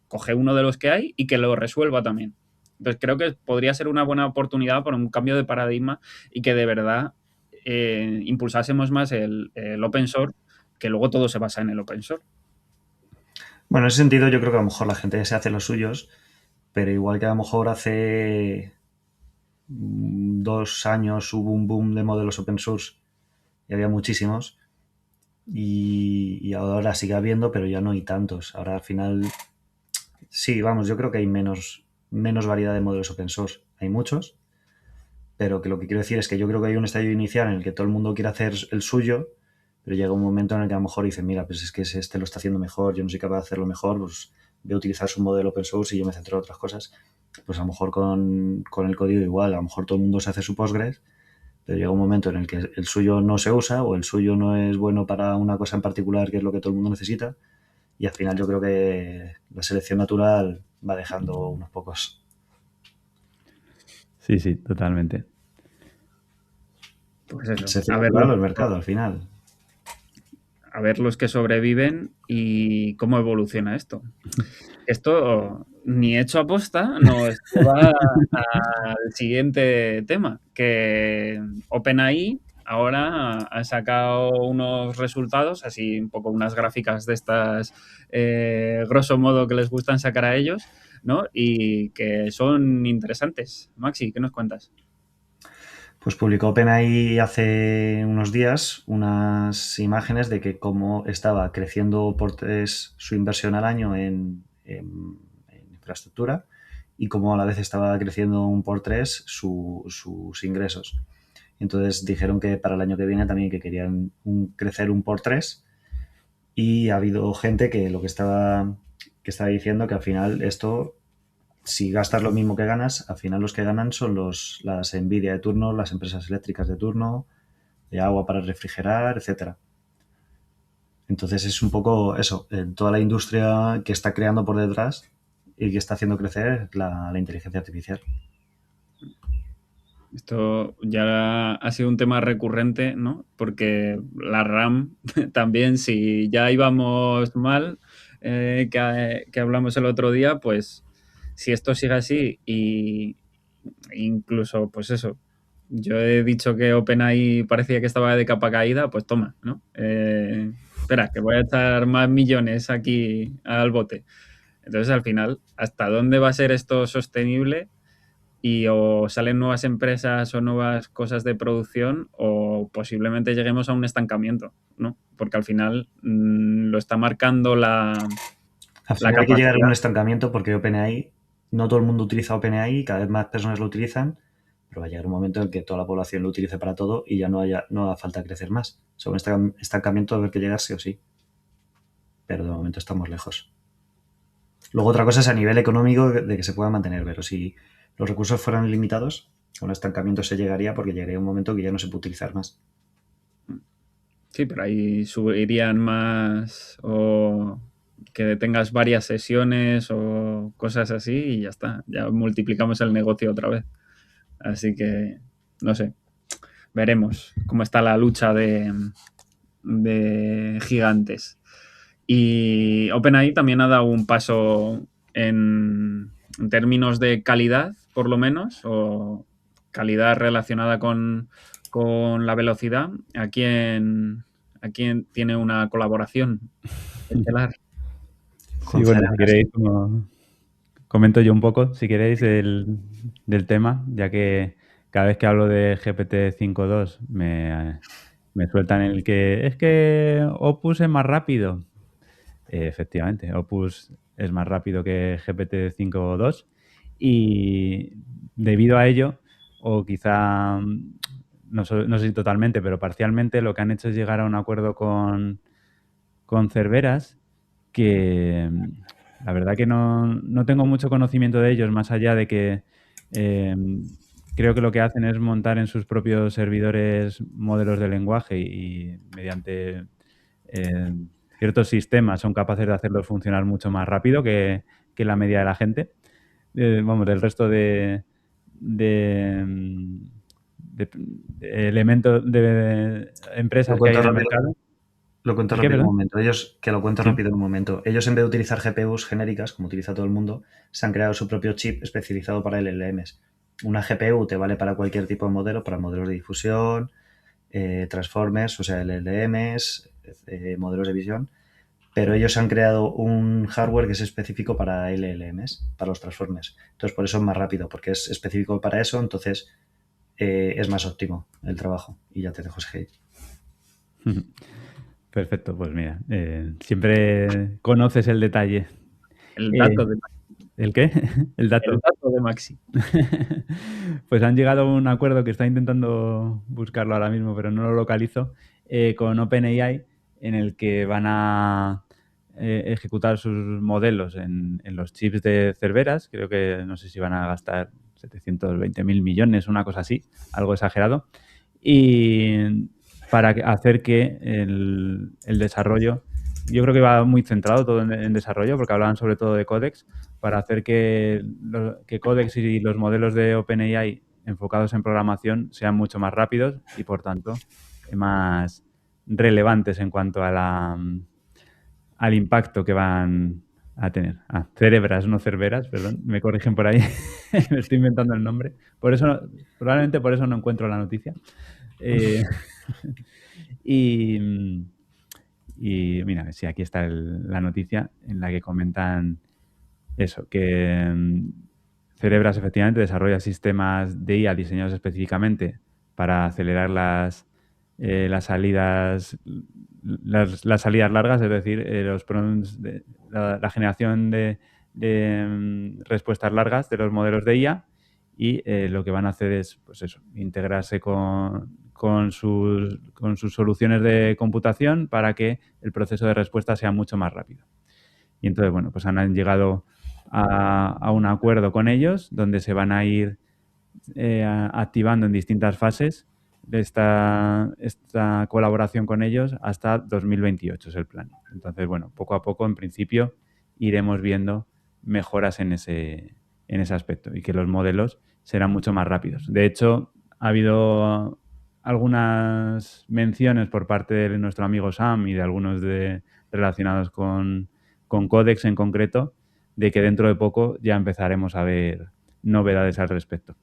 coge uno de los que hay y que lo resuelva también. Entonces creo que podría ser una buena oportunidad para un cambio de paradigma y que de verdad impulsásemos más el open source, que luego todo se basa en el open source. Bueno, en ese sentido yo creo que a lo mejor la gente se hace los suyos, pero igual que a lo mejor hace 2 años hubo un boom de modelos open source y había muchísimos y ahora sigue habiendo, pero ya no hay tantos. Ahora al final, sí, vamos, yo creo que hay menos variedad de modelos open source. Hay muchos, pero que lo que quiero decir es que yo creo que hay un estadio inicial en el que todo el mundo quiere hacer el suyo, pero llega un momento en el que a lo mejor dicen, mira, pues es que este lo está haciendo mejor, yo no soy capaz de hacerlo mejor, pues voy a utilizar su modelo open source y yo me centro en otras cosas. Pues a lo mejor con el código igual, a lo mejor todo el mundo se hace su Postgres, pero llega un momento en el que el suyo no se usa o el suyo no es bueno para una cosa en particular que es lo que todo el mundo necesita y al final yo creo que la selección natural va dejando unos pocos. Sí, sí, totalmente. Pues eso, Selección natural o el mercado al final. A ver los que sobreviven y cómo evoluciona esto. Esto ni hecho aposta nos lleva al siguiente tema, que OpenAI ahora ha sacado unos resultados, así un poco unas gráficas de estas, grosso modo, que les gustan sacar a ellos, ¿no? Y que son interesantes. Maxi, ¿qué nos cuentas? Pues publicó OpenAI hace unos días unas imágenes de que cómo estaba creciendo por 3 su inversión al año en infraestructura y cómo a la vez estaba creciendo un por 3 sus ingresos. Entonces dijeron que para el año que viene también que querían crecer un por 3 y ha habido gente que lo que estaba diciendo que al final esto si gastas lo mismo que ganas, al final los que ganan son las Nvidia de turno, las empresas eléctricas de turno, de agua para refrigerar, etcétera. Entonces es un poco eso, toda la industria que está creando por detrás y que está haciendo crecer la inteligencia artificial. Esto ya ha sido un tema recurrente, ¿no? Porque la RAM también, si ya íbamos mal, que hablamos el otro día, pues si esto sigue así y incluso, pues eso, yo he dicho que OpenAI parecía que estaba de capa caída, pues toma, ¿no? Espera, que voy a echar más millones aquí al bote. Entonces, al final, ¿hasta dónde va a ser esto sostenible? Y o salen nuevas empresas o nuevas cosas de producción o posiblemente lleguemos a un estancamiento, ¿no? Porque al final lo está marcando la Al final hay que llegar a capacidad. un estancamiento porque OpenAI, no todo el mundo utiliza OpenAI, cada vez más personas lo utilizan, pero va a llegar un momento en que toda la población lo utilice para todo y ya no haga falta crecer más. Sobre este estancamiento va a haber que llegar sí o sí, pero de momento estamos lejos. Luego otra cosa es a nivel económico de que se pueda mantener, pero si los recursos fueran limitados, a un estancamiento se llegaría porque llegaría un momento que ya no se puede utilizar más. Sí, pero ahí subirían más o que tengas varias sesiones o cosas así y ya está. Ya multiplicamos el negocio otra vez. Así que, no sé, veremos cómo está la lucha de gigantes. Y OpenAI también ha dado un paso en términos de calidad, por lo menos, o calidad relacionada con la velocidad. Aquí tiene una colaboración estelar. Sí, bueno, si queréis, comento yo un poco, si queréis, del tema, ya que cada vez que hablo de GPT-5.2 me sueltan el que es que Opus es más rápido. Efectivamente, Opus es más rápido que GPT-5.2 y debido a ello, o quizá, no sé si totalmente, pero parcialmente, lo que han hecho es llegar a un acuerdo con Cerveras que la verdad que no tengo mucho conocimiento de ellos, más allá de que creo que lo que hacen es montar en sus propios servidores modelos de lenguaje y mediante ciertos sistemas son capaces de hacerlos funcionar mucho más rápido que la media de la gente. Vamos, del resto de elementos de empresas que hay en el mercado. Lo cuento ¿El qué, rápido en un perdón? momento. Lo cuento Sí. rápido en un momento. Ellos, en vez de utilizar GPUs genéricas, como utiliza todo el mundo, se han creado su propio chip especializado para LLMs. Una GPU te vale para cualquier tipo de modelo, para modelos de difusión, transformers, o sea, LLMs, modelos de visión, pero ellos han creado un hardware que es específico para LLMs, para los transformers. Entonces, por eso es más rápido, porque es específico para eso, entonces es más óptimo el trabajo. Y ya te dejo ese hate. Perfecto, pues mira, siempre conoces el detalle. El dato de Maxi. ¿El qué? El dato. El dato de Maxi. Pues han llegado a un acuerdo que está intentando buscarlo ahora mismo, pero no lo localizo, con OpenAI, en el que van a ejecutar sus modelos en los chips de Cerveras. Creo que no sé si van a gastar 720.000 millones, una cosa así, algo exagerado. Y para hacer que el desarrollo, yo creo que va muy centrado todo en desarrollo, porque hablaban sobre todo de códex, para hacer que códex y los modelos de OpenAI enfocados en programación sean mucho más rápidos y, por tanto, más relevantes en cuanto a al impacto que van a tener. Cerebras, no Cerveras, perdón, me corrigen por ahí, me estoy inventando el nombre. Por eso, probablemente por eso no encuentro la noticia. Y mira, sí, aquí está la noticia en la que comentan eso, que Cerebras efectivamente desarrolla sistemas de IA diseñados específicamente para acelerar las salidas largas, es decir, la generación de respuestas largas de los modelos de IA, y lo que van a hacer es, pues eso, integrarse con sus soluciones de computación para que el proceso de respuesta sea mucho más rápido. Y entonces, bueno, pues han llegado a un acuerdo con ellos donde se van a ir activando en distintas fases esta colaboración con ellos hasta 2028 es el plan. Entonces, bueno, poco a poco, en principio, iremos viendo mejoras en ese aspecto y que los modelos serán mucho más rápidos. De hecho, ha habido algunas menciones por parte de nuestro amigo Sam y de algunos relacionados con Codex en concreto, de que dentro de poco ya empezaremos a ver novedades al respecto.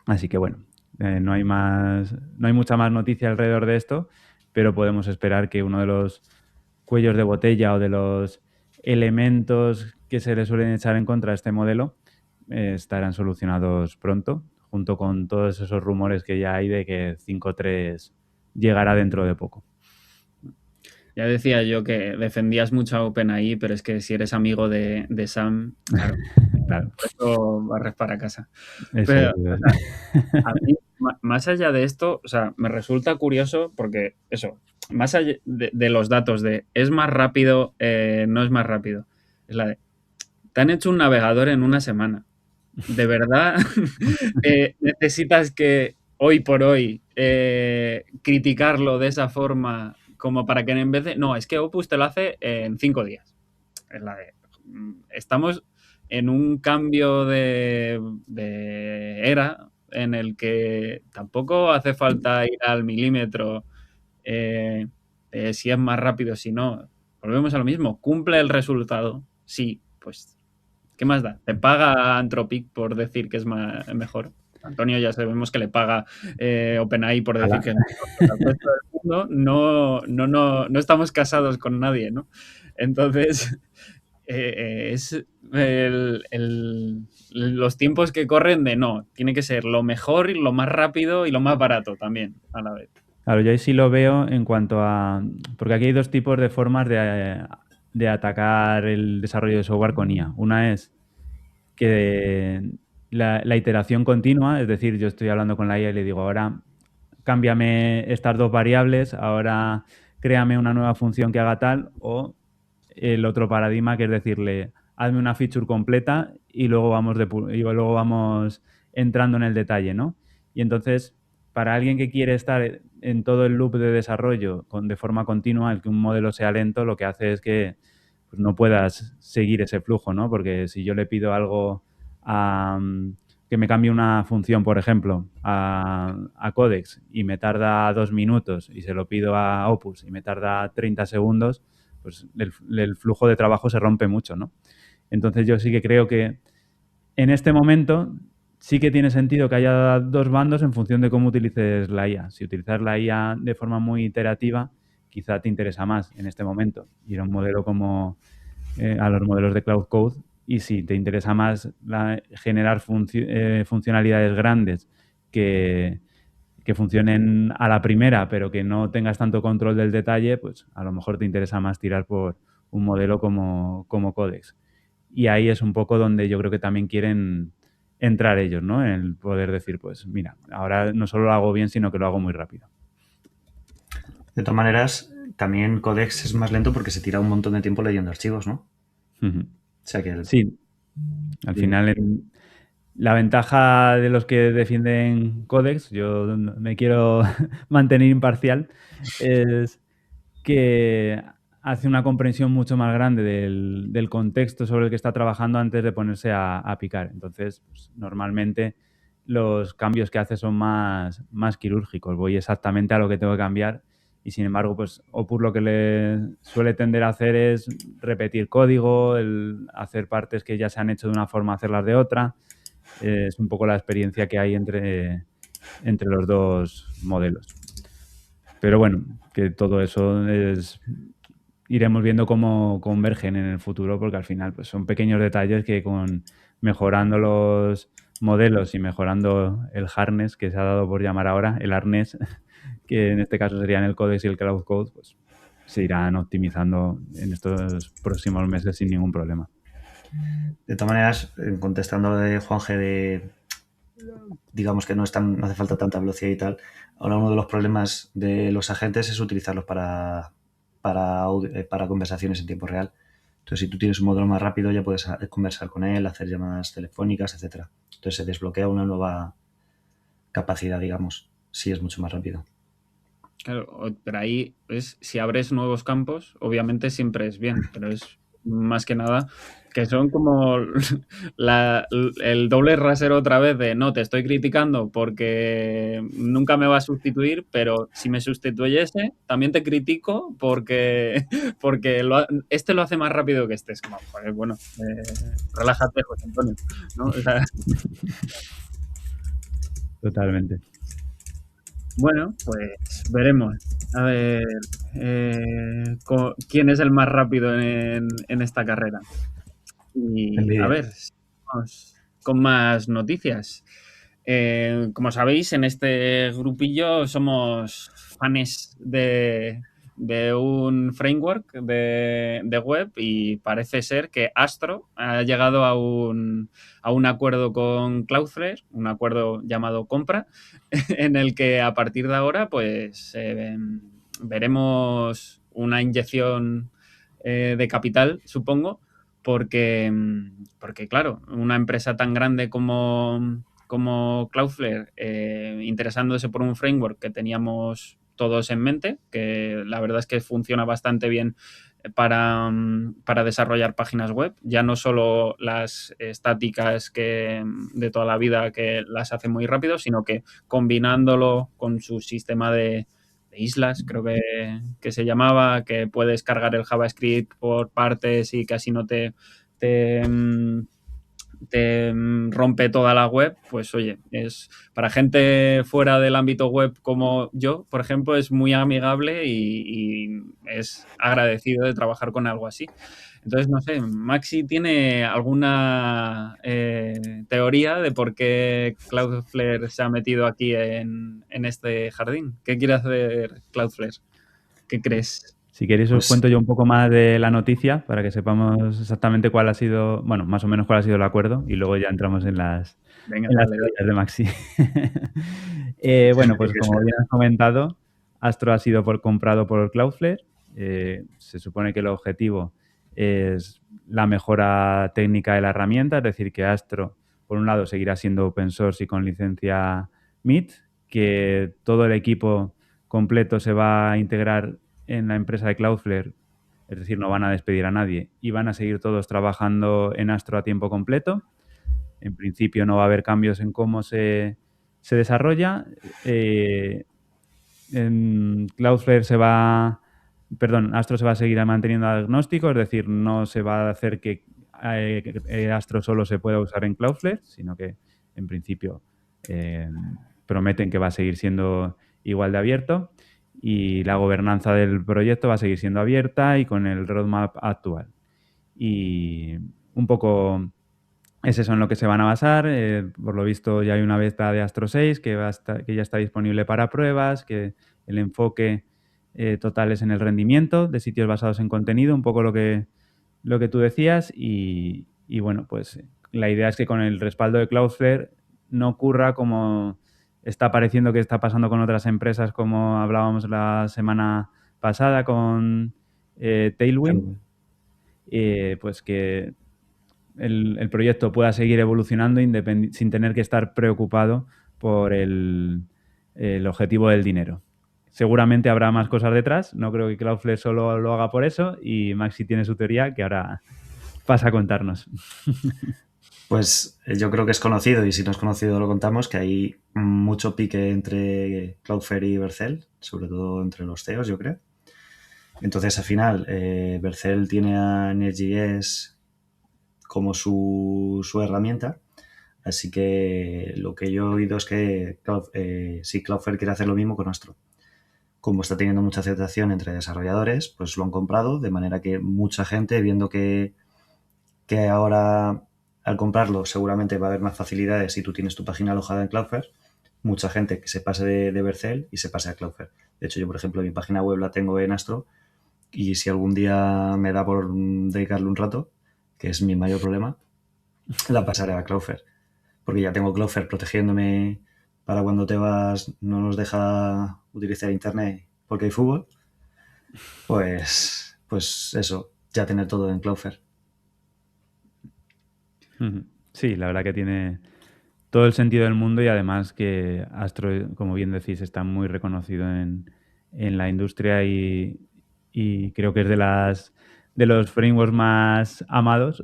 Así que bueno, no hay mucha más noticia alrededor de esto, pero podemos esperar que uno de los cuellos de botella o de los elementos que se le suelen echar en contra de este modelo estarán solucionados pronto, junto con todos esos rumores que ya hay de que 5.3 llegará dentro de poco. Ya decía yo que defendías mucho a OpenAI, pero es que si eres amigo de Sam, claro, Claro. Esto barres para casa. Eso Pero, es. o sea, a mí, más allá de esto, o sea, me resulta curioso porque eso, más allá de los datos de es más rápido, no es más rápido, es la de, te han hecho un navegador en una semana. ¿De verdad necesitas que hoy por hoy criticarlo de esa forma como para que en vez de... No, es que Opus te lo hace en 5 días. Es la de... Estamos en un cambio de era en el que tampoco hace falta ir al milímetro si es más rápido, si no. Volvemos a lo mismo. Cumple el resultado. Sí, pues ¿qué más da? ¿Te paga Anthropic por decir que es mejor? Antonio ya sabemos que le paga OpenAI por decir que es mejor. Pero al resto del mundo no estamos casados con nadie, ¿no? Entonces, es los tiempos que corren de no. Tiene que ser lo mejor, lo más rápido y lo más barato también a la vez. Claro, yo ahí sí lo veo en cuanto a... Porque aquí hay dos tipos de formas de atacar el desarrollo de software con IA. Una es que la iteración continua, es decir, yo estoy hablando con la IA y le digo, ahora cámbiame estas dos variables, ahora créame una nueva función que haga tal, o el otro paradigma que es decirle, hazme una feature completa y luego vamos entrando en el detalle, ¿no? Y entonces, para alguien que quiere estar en todo el loop de desarrollo de forma continua, el que un modelo sea lento, lo que hace es que pues, no puedas seguir ese flujo, ¿no? Porque si yo le pido algo que me cambie una función, por ejemplo, a Codex y me tarda 2 minutos y se lo pido a Opus y me tarda 30 segundos, pues el flujo de trabajo se rompe mucho, ¿no? Entonces yo sí que creo que en este momento sí que tiene sentido que haya dos bandos en función de cómo utilices la IA. Si utilizas la IA de forma muy iterativa, quizá te interesa más en este momento ir a un modelo como a los modelos de Cloud Code, y si te interesa más generar funcionalidades grandes que funcionen a la primera, pero que no tengas tanto control del detalle, pues a lo mejor te interesa más tirar por un modelo como Codex. Y ahí es un poco donde yo creo que también quieren entrar ellos, ¿no? En el poder decir, pues mira, ahora no solo lo hago bien, sino que lo hago muy rápido. De todas maneras, también Codex es más lento porque se tira un montón de tiempo leyendo archivos, ¿no? Uh-huh. O sea que sí. Al final, la ventaja de los que defienden Codex, yo me quiero mantener imparcial, es que hace una comprensión mucho más grande del contexto sobre el que está trabajando antes de ponerse a picar. Entonces, pues, normalmente los cambios que hace son más quirúrgicos. Voy exactamente a lo que tengo que cambiar y, sin embargo, pues Opus lo que le suele tender a hacer es repetir código, hacer partes que ya se han hecho de una forma, hacerlas de otra. Es un poco la experiencia que hay entre los dos modelos. Pero bueno, que todo eso iremos viendo cómo convergen en el futuro, porque al final pues, son pequeños detalles que mejorando los modelos y mejorando el harness que se ha dado por llamar ahora, el arnés, que en este caso serían el Codex y el Cloud Code, pues se irán optimizando en estos próximos meses sin ningún problema. De todas maneras, contestando lo de Juan G, digamos que no hace falta tanta velocidad y tal. Ahora uno de los problemas de los agentes es utilizarlos para conversaciones en tiempo real. Entonces, si tú tienes un módulo más rápido, ya puedes conversar con él, hacer llamadas telefónicas, etcétera. Entonces, se desbloquea una nueva capacidad, digamos, si es mucho más rápido. Claro, pero ahí si abres nuevos campos, obviamente siempre es bien, pero es más que nada que son como el doble rasero otra vez de no, te estoy criticando porque nunca me va a sustituir, pero si me sustituyese, también te critico porque este lo hace más rápido que este. Es como, joder, bueno, relájate, José Antonio, ¿no? O sea, Totalmente. bueno, pues veremos. A ver, quién es el más rápido en esta carrera. Y a Envidia. ver, seguimos con más noticias. Como sabéis, en este grupillo somos fans de un framework de web y parece ser que Astro ha llegado a un acuerdo con Cloudflare, un acuerdo llamado compra, en el que a partir de ahora pues veremos una inyección de capital, supongo, porque claro, una empresa tan grande como Cloudflare, interesándose por un framework que teníamos todos en mente, que la verdad es que funciona bastante bien para desarrollar páginas web, ya no solo las estáticas de toda la vida que las hace muy rápido, sino que combinándolo con su sistema de islas, creo que se llamaba, que puedes cargar el JavaScript por partes y casi no te, mm, te rompe toda la web, pues oye, es para gente fuera del ámbito web como yo, por ejemplo, es muy amigable y es agradecido de trabajar con algo así. Entonces, no sé, Maxi tiene alguna teoría de por qué Cloudflare se ha metido aquí en este jardín. ¿Qué quiere hacer Cloudflare? ¿Qué crees? Si queréis os Pues cuento yo un poco más de la noticia para que sepamos exactamente cuál ha sido, bueno, más o menos cuál ha sido el acuerdo y luego ya entramos Venga, en las dale, dale. teorías de Maxi. Bueno, pues como bien has comentado, Astro ha sido comprado por Cloudflare. Se supone que el objetivo es la mejora técnica de la herramienta, es decir, que Astro, por un lado, seguirá siendo open source y con licencia MIT, que todo el equipo completo se va a integrar en la empresa de Cloudflare, es decir, no van a despedir a nadie y van a seguir todos trabajando en Astro a tiempo completo. En principio no va a haber cambios en cómo se desarrolla. En Cloudflare Astro se va a seguir manteniendo agnóstico, es decir, no se va a hacer que Astro solo se pueda usar en Cloudflare, sino que en principio prometen que va a seguir siendo igual de abierto y la gobernanza del proyecto va a seguir siendo abierta y con el roadmap actual. Y un poco es eso en lo que se van a basar. Por lo visto ya hay una beta de Astro 6 que ya está disponible para pruebas, que el enfoque total es en el rendimiento de sitios basados en contenido, un poco lo que tú decías. Y bueno, pues la idea es que con el respaldo de Cloudflare no ocurra como está pareciendo que está pasando con otras empresas, como hablábamos la semana pasada con Tailwind, pues que el proyecto pueda seguir evolucionando sin tener que estar preocupado por el objetivo del dinero. Seguramente habrá más cosas detrás, no creo que Cloudflare solo lo haga por eso y Maxi tiene su teoría que ahora pasa a contarnos. Pues yo creo que es conocido y si no es conocido lo contamos, que hay mucho pique entre Cloudflare y Vercel, sobre todo entre los CEOs, yo creo. Entonces, al final, Vercel tiene a Node.js como su herramienta, así que lo que yo he oído es que Cloudflare quiere hacer lo mismo con Astro. Como está teniendo mucha aceptación entre desarrolladores, pues lo han comprado, de manera que mucha gente, viendo que ahora al comprarlo seguramente va a haber más facilidades si tú tienes tu página alojada en Cloudflare, mucha gente que se pase de Vercel y se pase a Cloudflare. De hecho, yo, por ejemplo, mi página web la tengo en Astro y si algún día me da por dedicarle un rato, que es mi mayor problema, la pasaré a Cloudflare. Porque ya tengo Cloudflare protegiéndome para cuando Tebas no nos deja utilizar internet porque hay fútbol. Pues eso. ya tener todo en Cloudflare. Sí, la verdad que tiene todo el sentido del mundo y además que Astro, como bien decís, está muy reconocido en la industria y creo que es de los frameworks más amados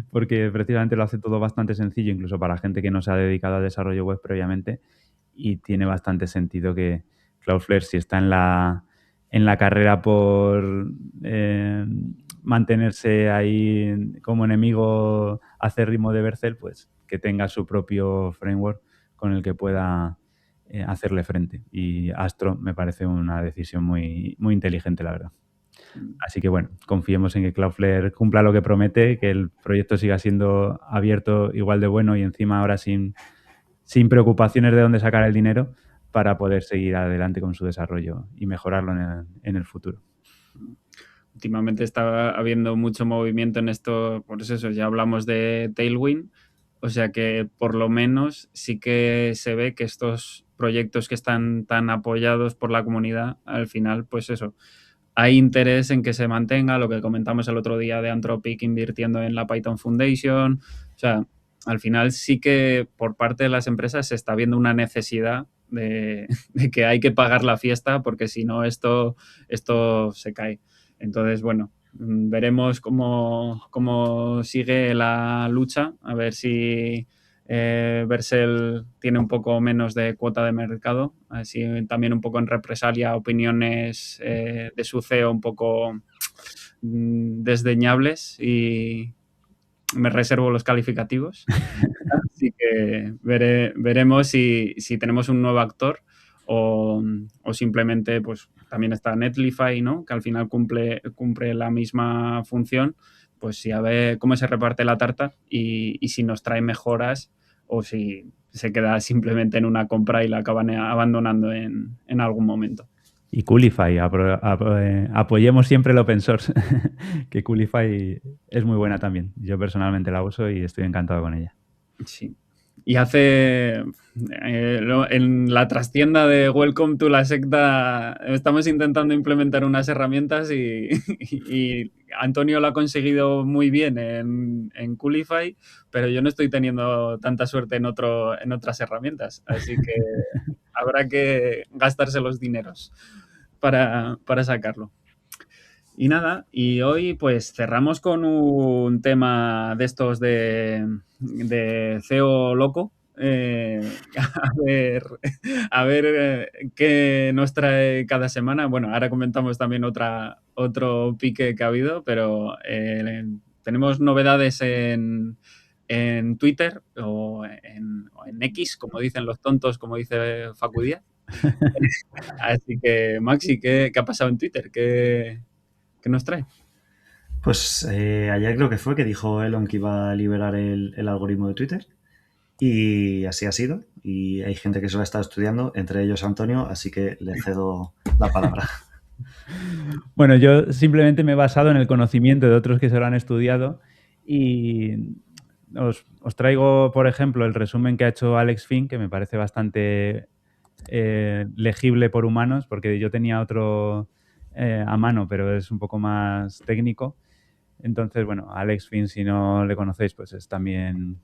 porque precisamente lo hace todo bastante sencillo, incluso para gente que no se ha dedicado al desarrollo web previamente, y tiene bastante sentido que Cloudflare, si está en la carrera por mantenerse ahí como enemigo acérrimo de Vercel, pues que tenga su propio framework con el que pueda hacerle frente. Y Astro me parece una decisión muy, muy inteligente, la verdad. Así que bueno, confiemos en que Cloudflare cumpla lo que promete, que el proyecto siga siendo abierto igual de bueno y encima ahora sin preocupaciones de dónde sacar el dinero para poder seguir adelante con su desarrollo y mejorarlo en el futuro. Últimamente está habiendo mucho movimiento en esto, por eso ya hablamos de Tailwind, o sea que por lo menos sí que se ve que estos proyectos que están tan apoyados por la comunidad, al final, pues eso, hay interés en que se mantenga, lo que comentamos el otro día de Anthropic invirtiendo en la Python Foundation, o sea, al final sí que por parte de las empresas se está viendo una necesidad de que hay que pagar la fiesta porque si no esto se cae. Entonces, bueno, veremos cómo sigue la lucha, a ver si Vercel tiene un poco menos de cuota de mercado, así también un poco en represalia a opiniones de su CEO un poco desdeñables y me reservo los calificativos. Así que veremos si tenemos un nuevo actor o simplemente pues también está Netlify, ¿no? Que al final cumple la misma función, pues si a ver cómo se reparte la tarta y si nos trae mejoras o si se queda simplemente en una compra y la acaban abandonando en algún momento. Y Coolify, apoyemos siempre el open source, que Coolify es muy buena también. Yo personalmente la uso y estoy encantado con ella. Sí. Y hace en la trastienda de Welcome to la secta estamos intentando implementar unas herramientas y Antonio lo ha conseguido muy bien en Coolify, pero yo no estoy teniendo tanta suerte en otras herramientas, así que habrá que gastarse los dineros para sacarlo. Y nada, y hoy pues cerramos con un tema de estos de CEO loco. A ver qué nos trae cada semana. Bueno, ahora comentamos también otro pique que ha habido, pero tenemos novedades en Twitter o en X, como dicen los tontos, como dice Facu Díaz. Así que, Maxi, ¿qué ha pasado en Twitter? ¿Qué nos trae? Pues ayer creo que fue que dijo Elon que iba a liberar el algoritmo de Twitter y así ha sido. Y hay gente que se lo ha estado estudiando, entre ellos Antonio, así que le cedo la palabra. Bueno, yo simplemente me he basado en el conocimiento de otros que se lo han estudiado y os traigo, por ejemplo, el resumen que ha hecho Alex Finn, que me parece bastante legible por humanos, porque yo tenía otro a mano, pero es un poco más técnico. Entonces, bueno, Alex Finn, si no le conocéis, pues es también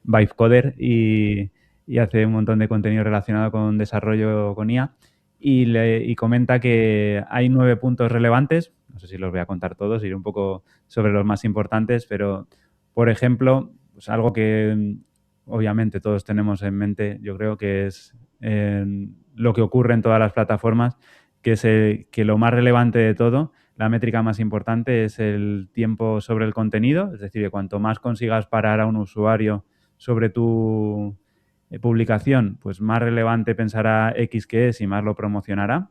Vibe Coder y hace un montón de contenido relacionado con desarrollo con IA. Y comenta que hay 9 puntos relevantes, no sé si los voy a contar todos, iré un poco sobre los más importantes, pero, por ejemplo, pues algo que obviamente todos tenemos en mente, yo creo que es lo que ocurre en todas las plataformas, que es que lo más relevante de todo, la métrica más importante es el tiempo sobre el contenido, es decir, que cuanto más consigas parar a un usuario sobre tu publicación, pues más relevante pensará X que es y más lo promocionará.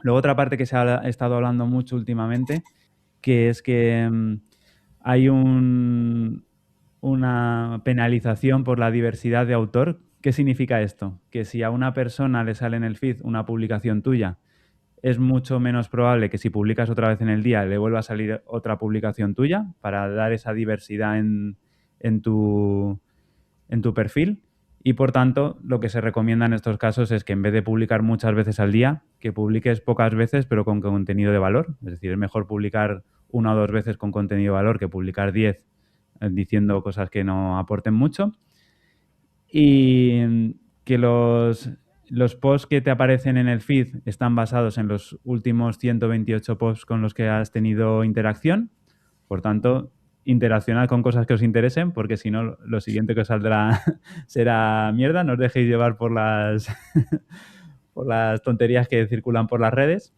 Luego otra parte que se ha estado hablando mucho últimamente, que es que hay una penalización por la diversidad de autor. ¿Qué significa esto? Que si a una persona le sale en el feed una publicación tuya, es mucho menos probable que si publicas otra vez en el día le vuelva a salir otra publicación tuya para dar esa diversidad en tu perfil. Y por tanto, lo que se recomienda en estos casos es que en vez de publicar muchas veces al día, que publiques pocas veces pero con contenido de valor. Es decir, es mejor publicar una o dos veces con contenido de valor que publicar 10 diciendo cosas que no aporten mucho. Y que los posts que te aparecen en el feed están basados en los últimos 128 posts con los que has tenido interacción. Por tanto, interaccionad con cosas que os interesen, porque si no, lo siguiente que os saldrá será mierda. No os dejéis llevar por las, por las tonterías que circulan por las redes.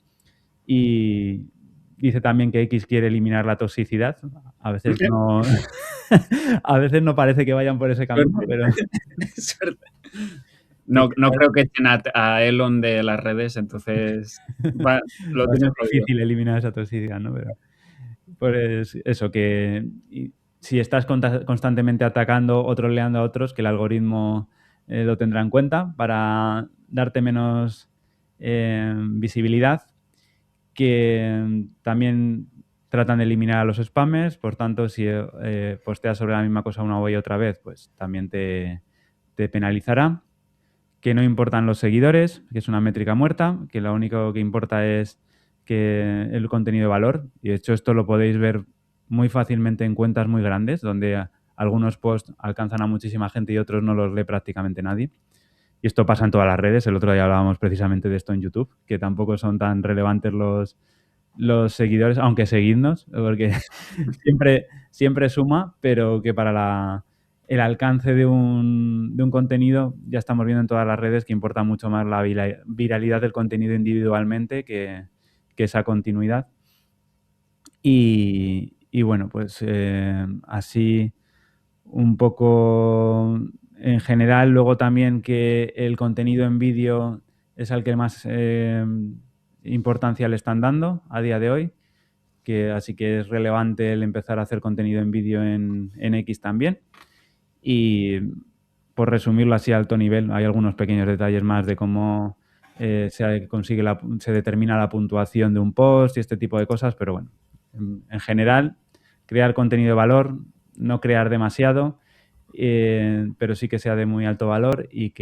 Y dice también que X quiere eliminar la toxicidad. A veces no, a veces no parece que vayan por ese camino, pero... Suerte. No creo que echen a Elon de las redes, entonces lo va a tiene ser difícil eliminar esa toxicidad, ¿no? Pero pues eso, que si estás constantemente atacando o troleando a otros, que el algoritmo lo tendrá en cuenta para darte menos visibilidad, que también tratan de eliminar a los spammers, por tanto, si posteas sobre la misma cosa una y otra vez, pues también te penalizará. Que no importan los seguidores, que es una métrica muerta, que lo único que importa es que el contenido de valor. Y de hecho esto lo podéis ver muy fácilmente en cuentas muy grandes, donde algunos posts alcanzan a muchísima gente y otros no los lee prácticamente nadie. Y esto pasa en todas las redes. El otro día hablábamos precisamente de esto en YouTube, que tampoco son tan relevantes los seguidores, aunque seguidnos, porque siempre suma, pero que para el alcance de un contenido ya estamos viendo en todas las redes que importa mucho más la viralidad del contenido individualmente que esa continuidad. Y bueno, pues así un poco en general. Luego también que el contenido en vídeo es al que más importancia le están dando a día de hoy, así que es relevante el empezar a hacer contenido en vídeo en X también. Y por resumirlo así a alto nivel, hay algunos pequeños detalles más de cómo se determina la puntuación de un post y este tipo de cosas, pero bueno, en general, crear contenido de valor, no crear demasiado, pero sí que sea de muy alto valor y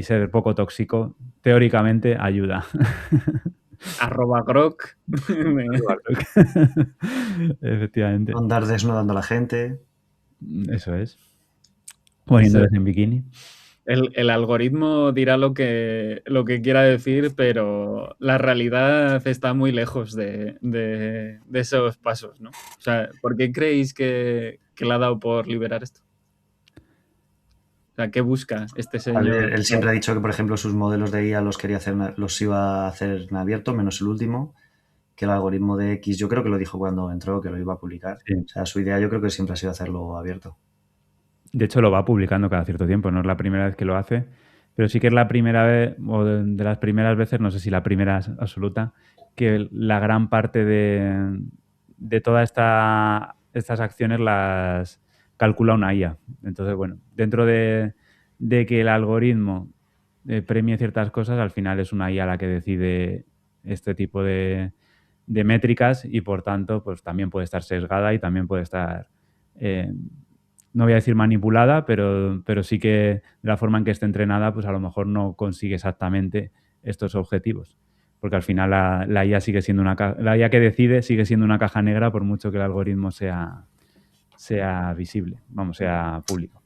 ser poco tóxico, teóricamente ayuda. @grok. Efectivamente. Andar desnudando a la gente. Eso es. Poniéndoles en bikini. El algoritmo dirá lo que quiera decir, pero la realidad está muy lejos de esos pasos, ¿no? O sea, ¿por qué creéis que le ha dado por liberar esto? O sea, ¿qué busca este señor? Él siempre ha dicho que, por ejemplo, sus modelos de IA los iba a hacer en abierto, menos el último, que el algoritmo de X, yo creo que lo dijo cuando entró, que lo iba a publicar. Sí. O sea, su idea yo creo que siempre ha sido hacerlo abierto. De hecho, lo va publicando cada cierto tiempo, no es la primera vez que lo hace, pero sí que es la primera vez, o de las primeras veces, no sé si la primera es absoluta, que la gran parte de todas estas acciones las calcula una IA. Entonces, bueno, dentro de que el algoritmo premie ciertas cosas, al final es una IA la que decide este tipo de métricas y, por tanto, pues también puede estar sesgada y también puede estar... no voy a decir manipulada, pero sí que de la forma en que esté entrenada, pues a lo mejor no consigue exactamente estos objetivos. Porque al final la IA sigue siendo la IA que decide sigue siendo una caja negra por mucho que el algoritmo sea visible, sea público.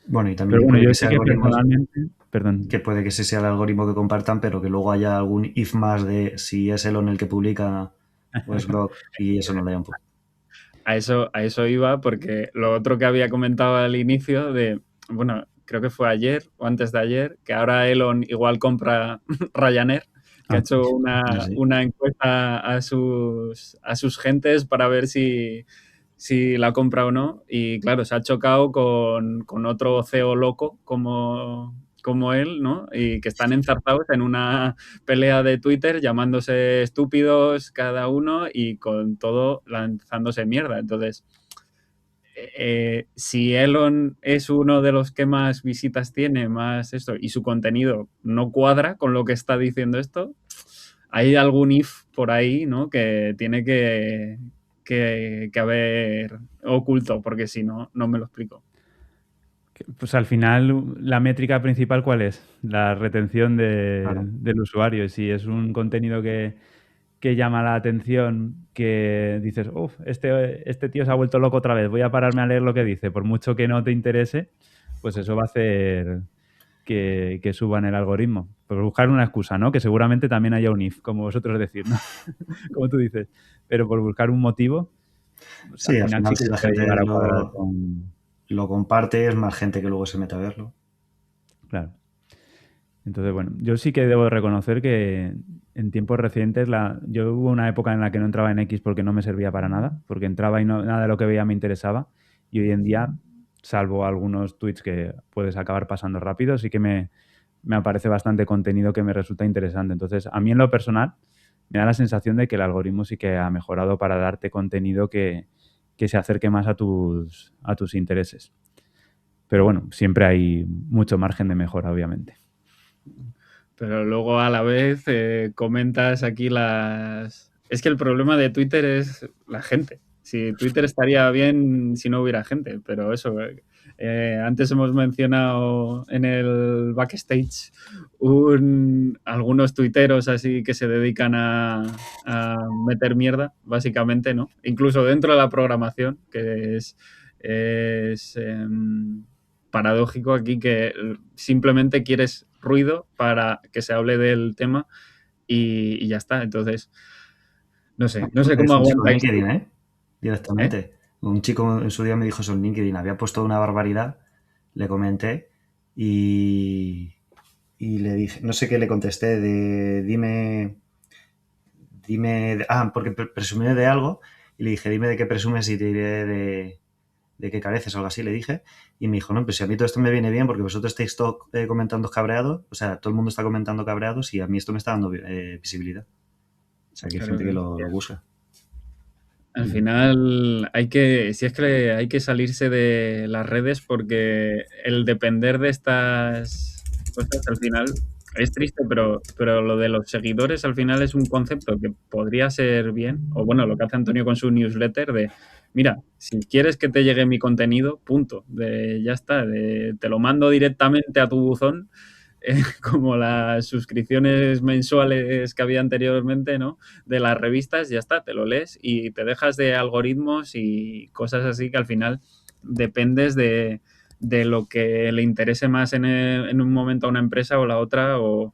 Bueno, y también pero bueno, yo que sí que personalmente... Perdón. Que puede que ese sea el algoritmo que compartan, pero que luego haya algún if más de si es Elon el que publica o es Grok y eso no le da un poco. A eso iba, porque lo otro que había comentado al inicio bueno, creo que fue ayer o antes de ayer, que ahora Elon igual compra Ryanair, que ha hecho una encuesta a sus gentes para ver si la compra o no. Y claro, se ha chocado con otro CEO loco como él, ¿no? Y que están enzarzados en una pelea de Twitter llamándose estúpidos cada uno y con todo lanzándose mierda. Entonces, si Elon es uno de los que más visitas tiene, más esto, y su contenido no cuadra con lo que está diciendo esto, hay algún if por ahí, ¿no? Que tiene que haber oculto, porque si no, no me lo explico. Pues al final, la métrica principal, ¿cuál es? La retención del usuario. Si es un contenido que que llama la atención, que dices, uff, este tío se ha vuelto loco otra vez, voy a pararme a leer lo que dice, por mucho que no te interese, pues eso va a hacer que suban el algoritmo. Por buscar una excusa, ¿no? Que seguramente también haya un if, como vosotros decís, ¿no? Como tú dices. Pero por buscar un motivo, pues Sí, al final sí si que la se puede gente llegar a cuadrar con... lo comparte, es más gente que luego se mete a verlo. Claro. Entonces, bueno, yo sí que debo reconocer que en tiempos recientes yo hubo una época en la que no entraba en X porque no me servía para nada, porque entraba y nada de lo que veía me interesaba, y hoy en día, salvo algunos tweets que puedes acabar pasando rápido, sí que me aparece bastante contenido que me resulta interesante. Entonces, a mí en lo personal me da la sensación de que el algoritmo sí que ha mejorado para darte contenido que se acerque más a tus intereses. Pero bueno, siempre hay mucho margen de mejora, obviamente. Pero luego a la vez comentas aquí las... Es que el problema de Twitter es la gente. Si Twitter estaría bien si no hubiera gente, pero eso, antes hemos mencionado en el backstage algunos tuiteros así que se dedican a meter mierda, básicamente, ¿no? Incluso dentro de la programación, que es paradójico aquí que simplemente quieres ruido para que se hable del tema y ya está. Entonces, no sé cómo Es un chico en aguantáis. LinkedIn, directamente. Un chico en su día me dijo eso en LinkedIn, había puesto una barbaridad, le comenté y le dije, no sé qué le contesté, porque presumí de algo y le dije, dime de qué presumes y te diré de qué careces o algo así, le dije. Y me dijo, no, pues si a mí todo esto me viene bien porque vosotros estáis comentando cabreados, o sea, todo el mundo está comentando cabreados y a mí esto me está dando visibilidad. O sea, que hay Claro, gente que lo busca. al final si es que hay que salirse de las redes porque el depender de estas cosas al final es triste, pero lo de los seguidores al final es un concepto que podría ser bien, o bueno, lo que hace Antonio con su newsletter de, mira, si quieres que te llegue mi contenido, punto, ya está, te lo mando directamente a tu buzón, como las suscripciones mensuales que había anteriormente, ¿no? De las revistas, ya está, te lo lees y te dejas de algoritmos y cosas así que al final dependes de lo que le interese más en un momento a una empresa o la otra, o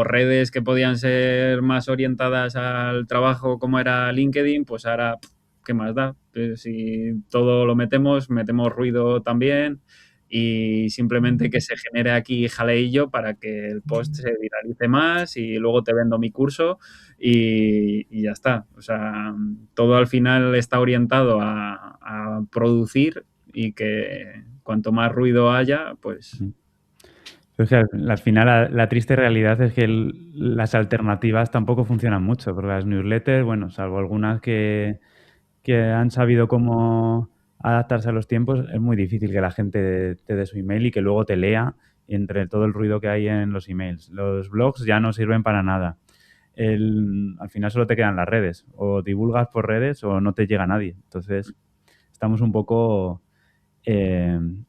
redes que podían ser más orientadas al trabajo como era LinkedIn, pues ahora, ¿qué más da? Pues si todo lo metemos ruido también y simplemente que se genere aquí jaleillo para que el post se viralice más y luego te vendo mi curso y ya está. O sea, todo al final está orientado a producir y que cuanto más ruido haya, pues... Pero es que al final la triste realidad es que las alternativas tampoco funcionan mucho, porque las newsletters, bueno, salvo algunas que han sabido cómo adaptarse a los tiempos, es muy difícil que la gente te dé su email y que luego te lea entre todo el ruido que hay en los emails. Los blogs ya no sirven para nada. Al final solo te quedan las redes. O divulgas por redes o no te llega nadie. Entonces, estamos un poco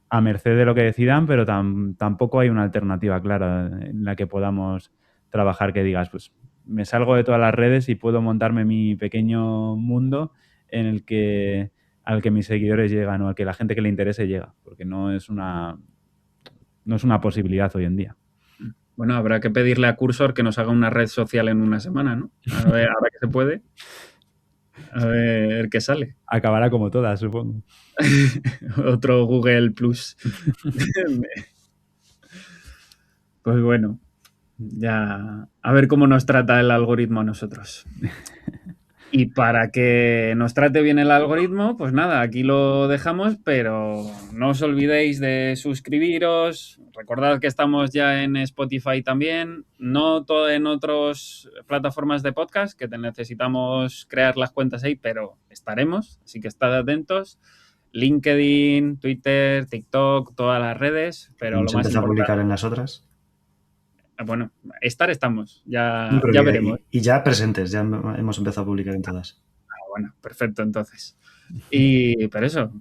a merced de lo que decidan, pero tampoco hay una alternativa clara en la que podamos trabajar que digas, pues me salgo de todas las redes y puedo montarme mi pequeño mundo en el que al que mis seguidores llegan o al que la gente que le interese llega, porque no es una posibilidad hoy en día. Bueno, habrá que pedirle a Cursor que nos haga una red social en una semana, ¿no? A ver, ahora que se puede. A ver qué sale. Acabará como todas, supongo. Otro Google Plus. Pues bueno, ya a ver cómo nos trata el algoritmo a nosotros. Y para que nos trate bien el algoritmo, pues nada, aquí lo dejamos, pero no os olvidéis de suscribiros. Recordad que estamos ya en Spotify también, no todo en otras plataformas de podcast, que necesitamos crear las cuentas ahí, pero estaremos, así que estad atentos. LinkedIn, Twitter, TikTok, todas las redes, pero lo ¿Se más empieza a importante... publicar en las otras? Bueno, estamos, ya No, pero veremos. y ya presentes, ya hemos empezado a publicar en todas. bueno, perfecto entonces. Pero eso,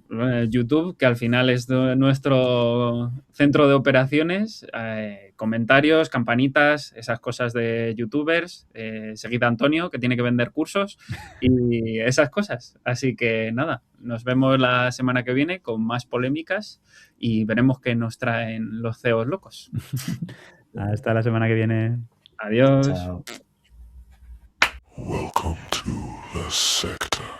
YouTube, que al final es nuestro centro de operaciones, comentarios, campanitas, esas cosas de youtubers, seguid a Antonio, que tiene que vender cursos y esas cosas. Así que nada, nos vemos la semana que viene con más polémicas y veremos qué nos traen los CEOs locos. Hasta la semana que viene. Adiós. Chao. Welcome to the sector.